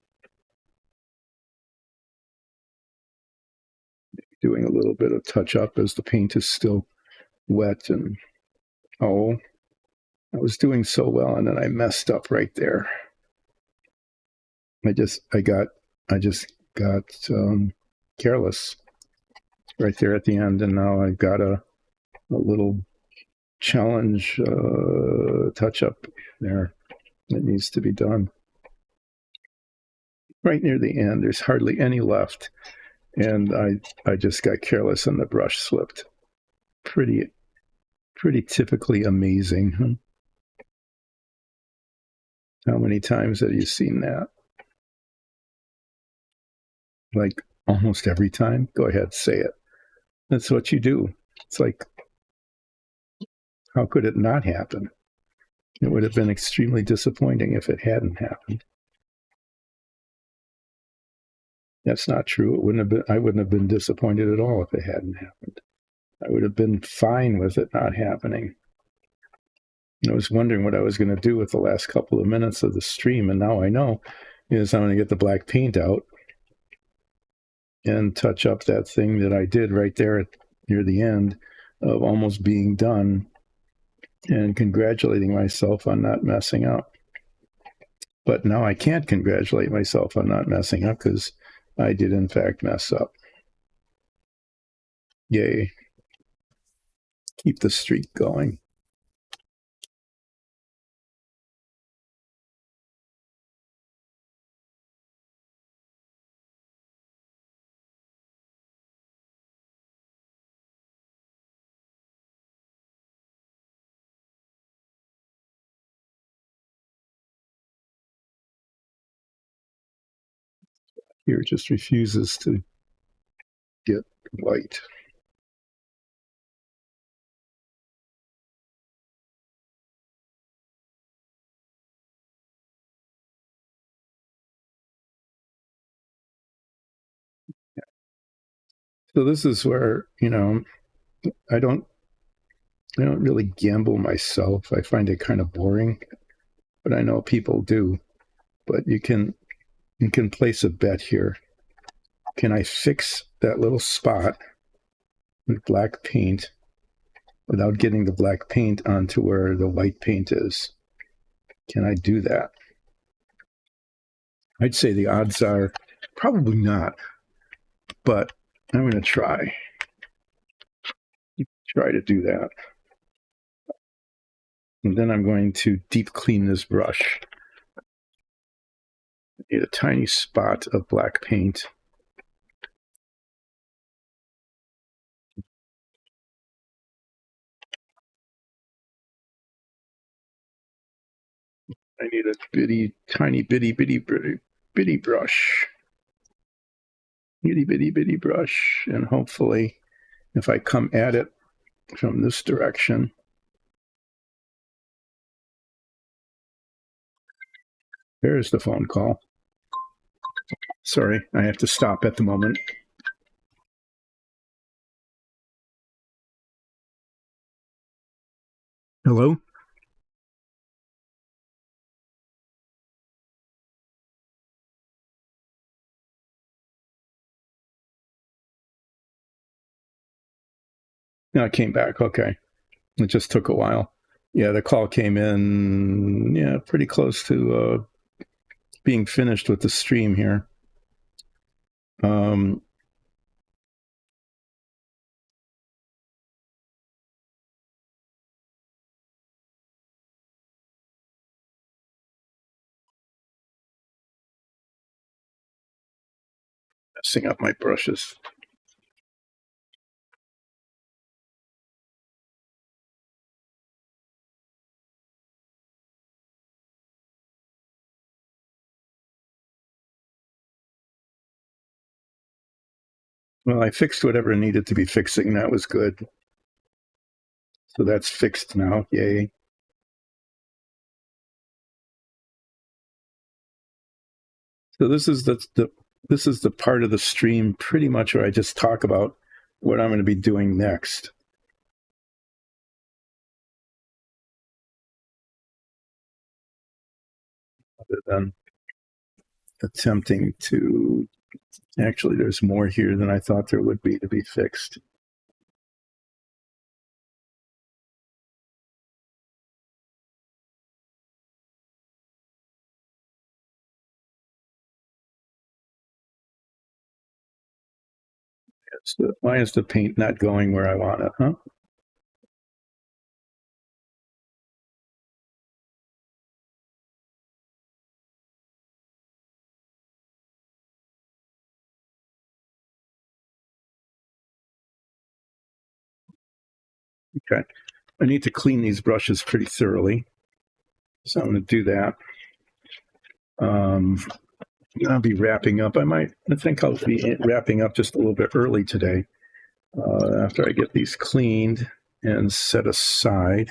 Doing a little bit of touch up as the paint is still wet. And oh, I was doing so well, and then I messed up right there. I just got careless right there at the end, and now I've got a little challenge touch up there that needs to be done. Right near the end, there's hardly any left, and I just got careless and the brush slipped. Pretty typically amazing. Huh? How many times have you seen that? Like almost every time? Go ahead, say it. That's what you do. It's like, how could it not happen? It would have been extremely disappointing if it hadn't happened. That's not true. It wouldn't have been. I wouldn't have been disappointed at all if it hadn't happened. I would have been fine with it not happening. I was wondering what I was going to do with the last couple of minutes of the stream, and now I know is I'm going to get the black paint out and touch up that thing that I did right there near the end of almost being done, and congratulating myself on not messing up. But now I can't congratulate myself on not messing up because I did in fact mess up. Yay. Keep the streak going. Here just refuses to get white. So this is where, I don't really gamble myself. I find it kind of boring, but I know people do. But you can place a bet here. Can I fix that little spot with black paint without getting the black paint onto where the white paint is? Can I do that? I'd say the odds are probably not, but I'm going to try to do that. And then I'm going to deep clean this brush. I need a tiny spot of black paint. I need a tiny bitty brush. Bitty brush. And hopefully, if I come at it from this direction, there's the phone call. Sorry, I have to stop at the moment. Hello? No, it came back. Okay. It just took a while. Yeah, the call came in, pretty close to being finished with the stream here. messing up my brushes. Well, I fixed whatever needed to be fixing. That was good. So that's fixed now. Yay. So this is the part of the stream pretty much where I just talk about what I'm going to be doing next. Other than attempting to, actually, there's more here than I thought there would be to be fixed. Why is the paint not going where I want it, huh? Okay. I need to clean these brushes pretty thoroughly. So I'm going to do that. I'll be wrapping up. I think I'll be wrapping up just a little bit early today after I get these cleaned and set aside.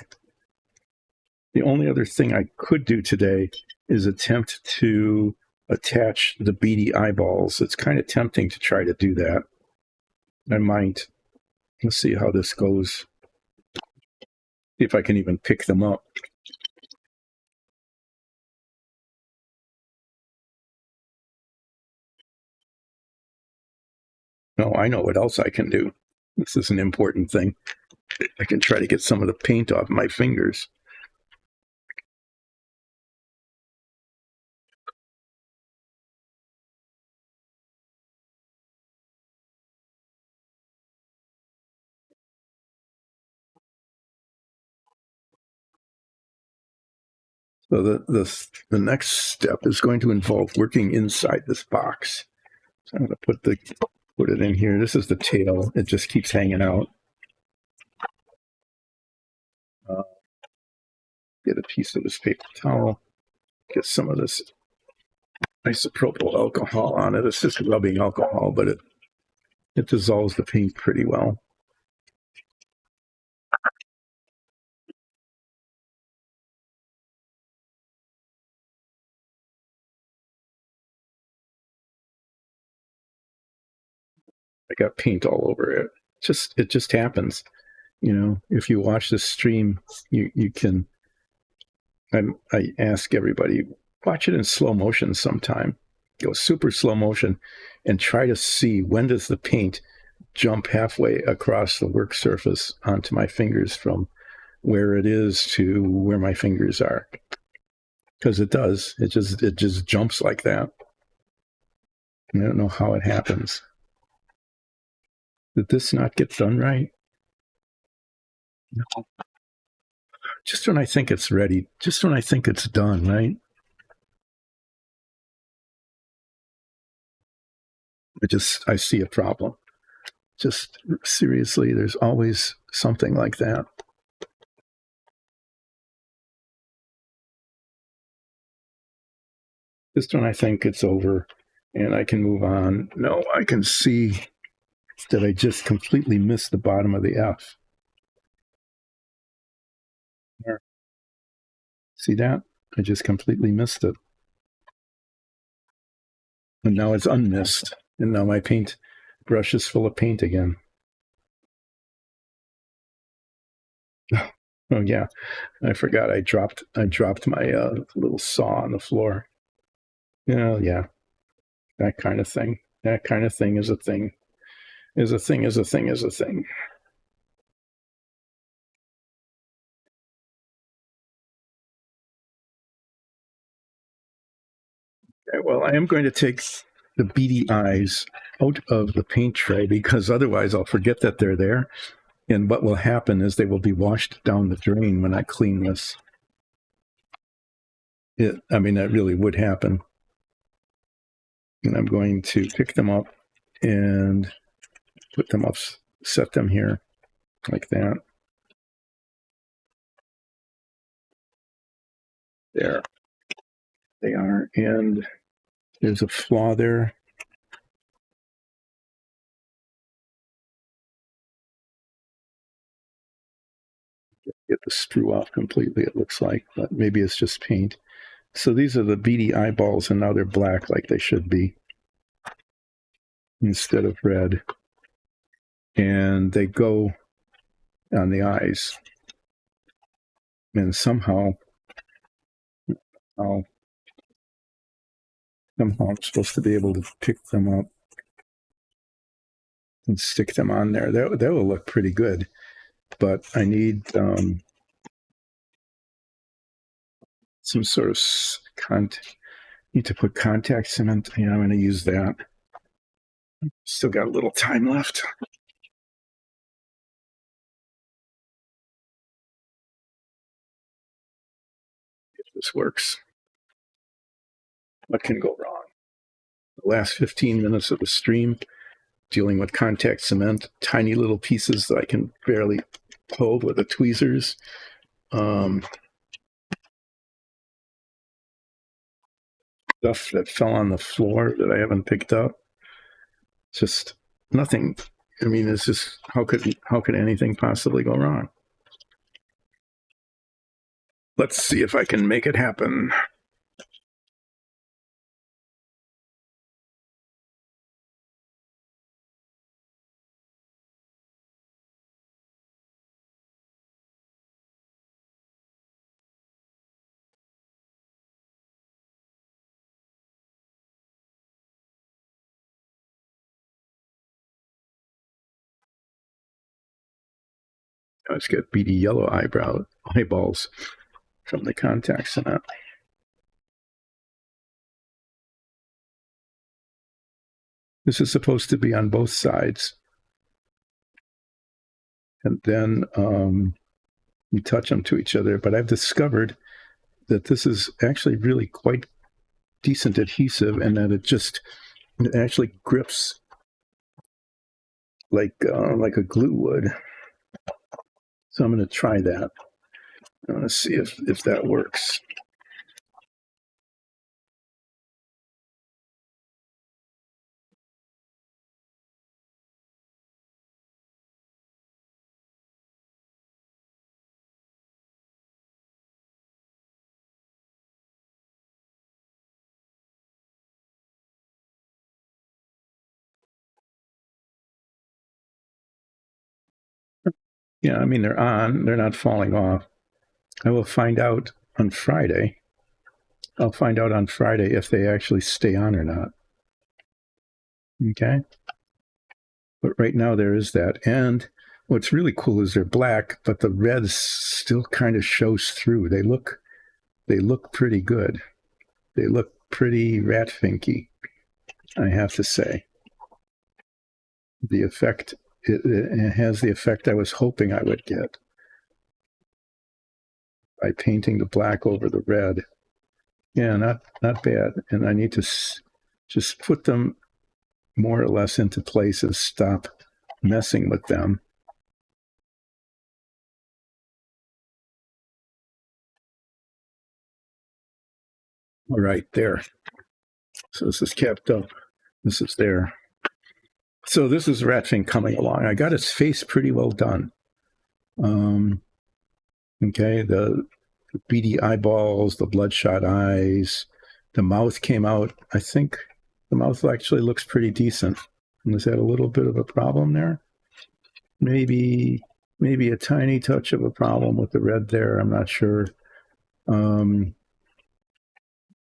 The only other thing I could do today is attempt to attach the beady eyeballs. It's kind of tempting to try to do that. I might. Let's see how this goes. See if I can even pick them up. No, I know what else I can do. This is an important thing. I can try to get some of the paint off my fingers. So the next step is going to involve working inside this box. So I'm going to put it in here. This is the tail. It just keeps hanging out. Get a piece of this paper towel. Get some of this isopropyl alcohol on it. It's just rubbing alcohol, but it dissolves the paint pretty well. I got paint all over it. It just happens. You know, if you watch this stream, you can. I ask everybody, watch it in slow motion sometime. Go super slow motion and try to see when does the paint jump halfway across the work surface onto my fingers from where it is to where my fingers are. Because it does. It just jumps like that. I don't know how it happens. Did this not get done right? No. Just when I think it's ready, just when I think it's done, right? I see a problem. Just seriously, there's always something like that. Just when I think it's over and I can move on, no, I can see that I just completely missed the bottom of the F. See that? I just completely missed it. And now it's unmissed. And now my paint brush is full of paint again. Oh yeah, I forgot I dropped my little saw on the floor. Yeah, that kind of thing. That kind of thing is a thing. Is a thing. Is a thing. Is a thing. Okay, well, I am going to take the beady eyes out of the paint tray because otherwise I'll forget that they're there. And what will happen is they will be washed down the drain when I clean this. That really would happen. And I'm going to pick them up and put them up, set them here like that. There they are, and there's a flaw there. Get the sprue off completely, it looks like, but maybe it's just paint. So these are the beady eyeballs, and now they're black like they should be instead of red. And they go on the eyes. And somehow I'm supposed to be able to pick them up and stick them on there. That will look pretty good. But I need some sort of need to put contact cement. Yeah, I'm going to use that. Still got a little time left. If this works, what can go wrong? The last 15 minutes of the stream, dealing with contact cement, tiny little pieces that I can barely hold with the tweezers. Stuff that fell on the floor that I haven't picked up. Just nothing. I mean, it's just how could anything possibly go wrong? Let's see if I can make it happen. Let's get beady yellow eyeballs from the contact cement. This is supposed to be on both sides. And then you touch them to each other. But I've discovered that this is actually really quite decent adhesive, and that it actually grips like a glue would. So I'm going to try that. I want to see if that works. Yeah, I mean, they're on. They're not falling off. I will find out on Friday. I'll find out on Friday if they actually stay on or not. Okay? But right now there is that. And what's really cool is they're black, but the red still kind of shows through. They look pretty good. They look pretty Rat Finky, I have to say. The effect, it has the effect I was hoping I would get by painting the black over the red. Yeah, not bad. And I need to just put them more or less into place and stop messing with them. All right, there. So this is kept up. This is there. So this is Rat Fink coming along. I got his face pretty well done. Okay, the beady eyeballs, the bloodshot eyes, the mouth came out. I think the mouth actually looks pretty decent. Was that a little bit of a problem there? Maybe a tiny touch of a problem with the red there. I'm not sure.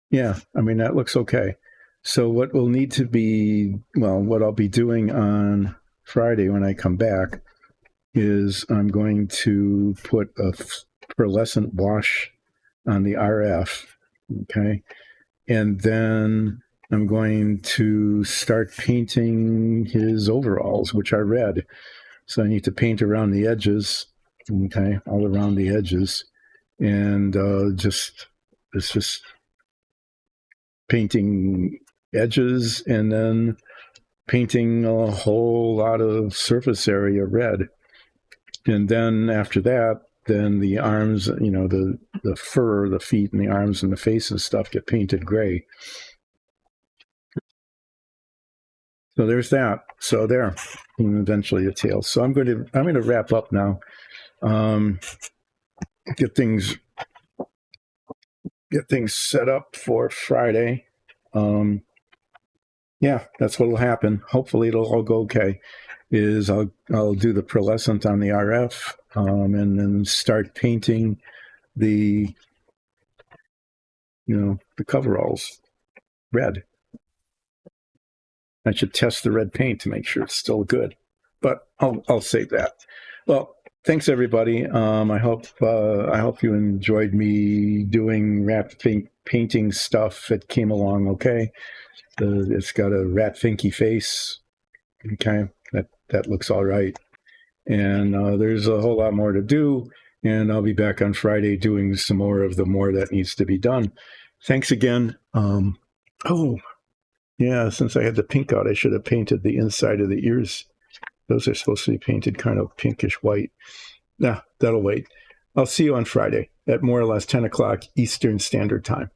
Yeah, I mean, that looks okay. So what will need to be, what I'll be doing on Friday when I come back is I'm going to put a pearlescent wash on the RF, okay? And then I'm going to start painting his overalls, which are red. So I need to paint around the edges, okay, all around the edges. And it's just painting edges and then painting a whole lot of surface area red. And then after that, then the arms, the fur, the feet and the arms and the face and stuff get painted gray. So there's that. So there, and eventually the tail. So I'm going to wrap up now. Get things set up for Friday. Yeah, that's what will happen. Hopefully it'll all go okay. I'll do the pearlescent on the RF, and then start painting the coveralls red. I should test the red paint to make sure it's still good, but I'll save that. Well, thanks everybody. I hope you enjoyed me doing Rat Fink painting stuff. It came along okay. It's got a Rat Finky face. Okay, that looks all right. And there's a whole lot more to do. And I'll be back on Friday doing some more of the more that needs to be done. Thanks again. Oh, yeah, since I had the pink out, I should have painted the inside of the ears. Those are supposed to be painted kind of pinkish white. Nah, that'll wait. I'll see you on Friday at more or less 10 o'clock Eastern Standard Time.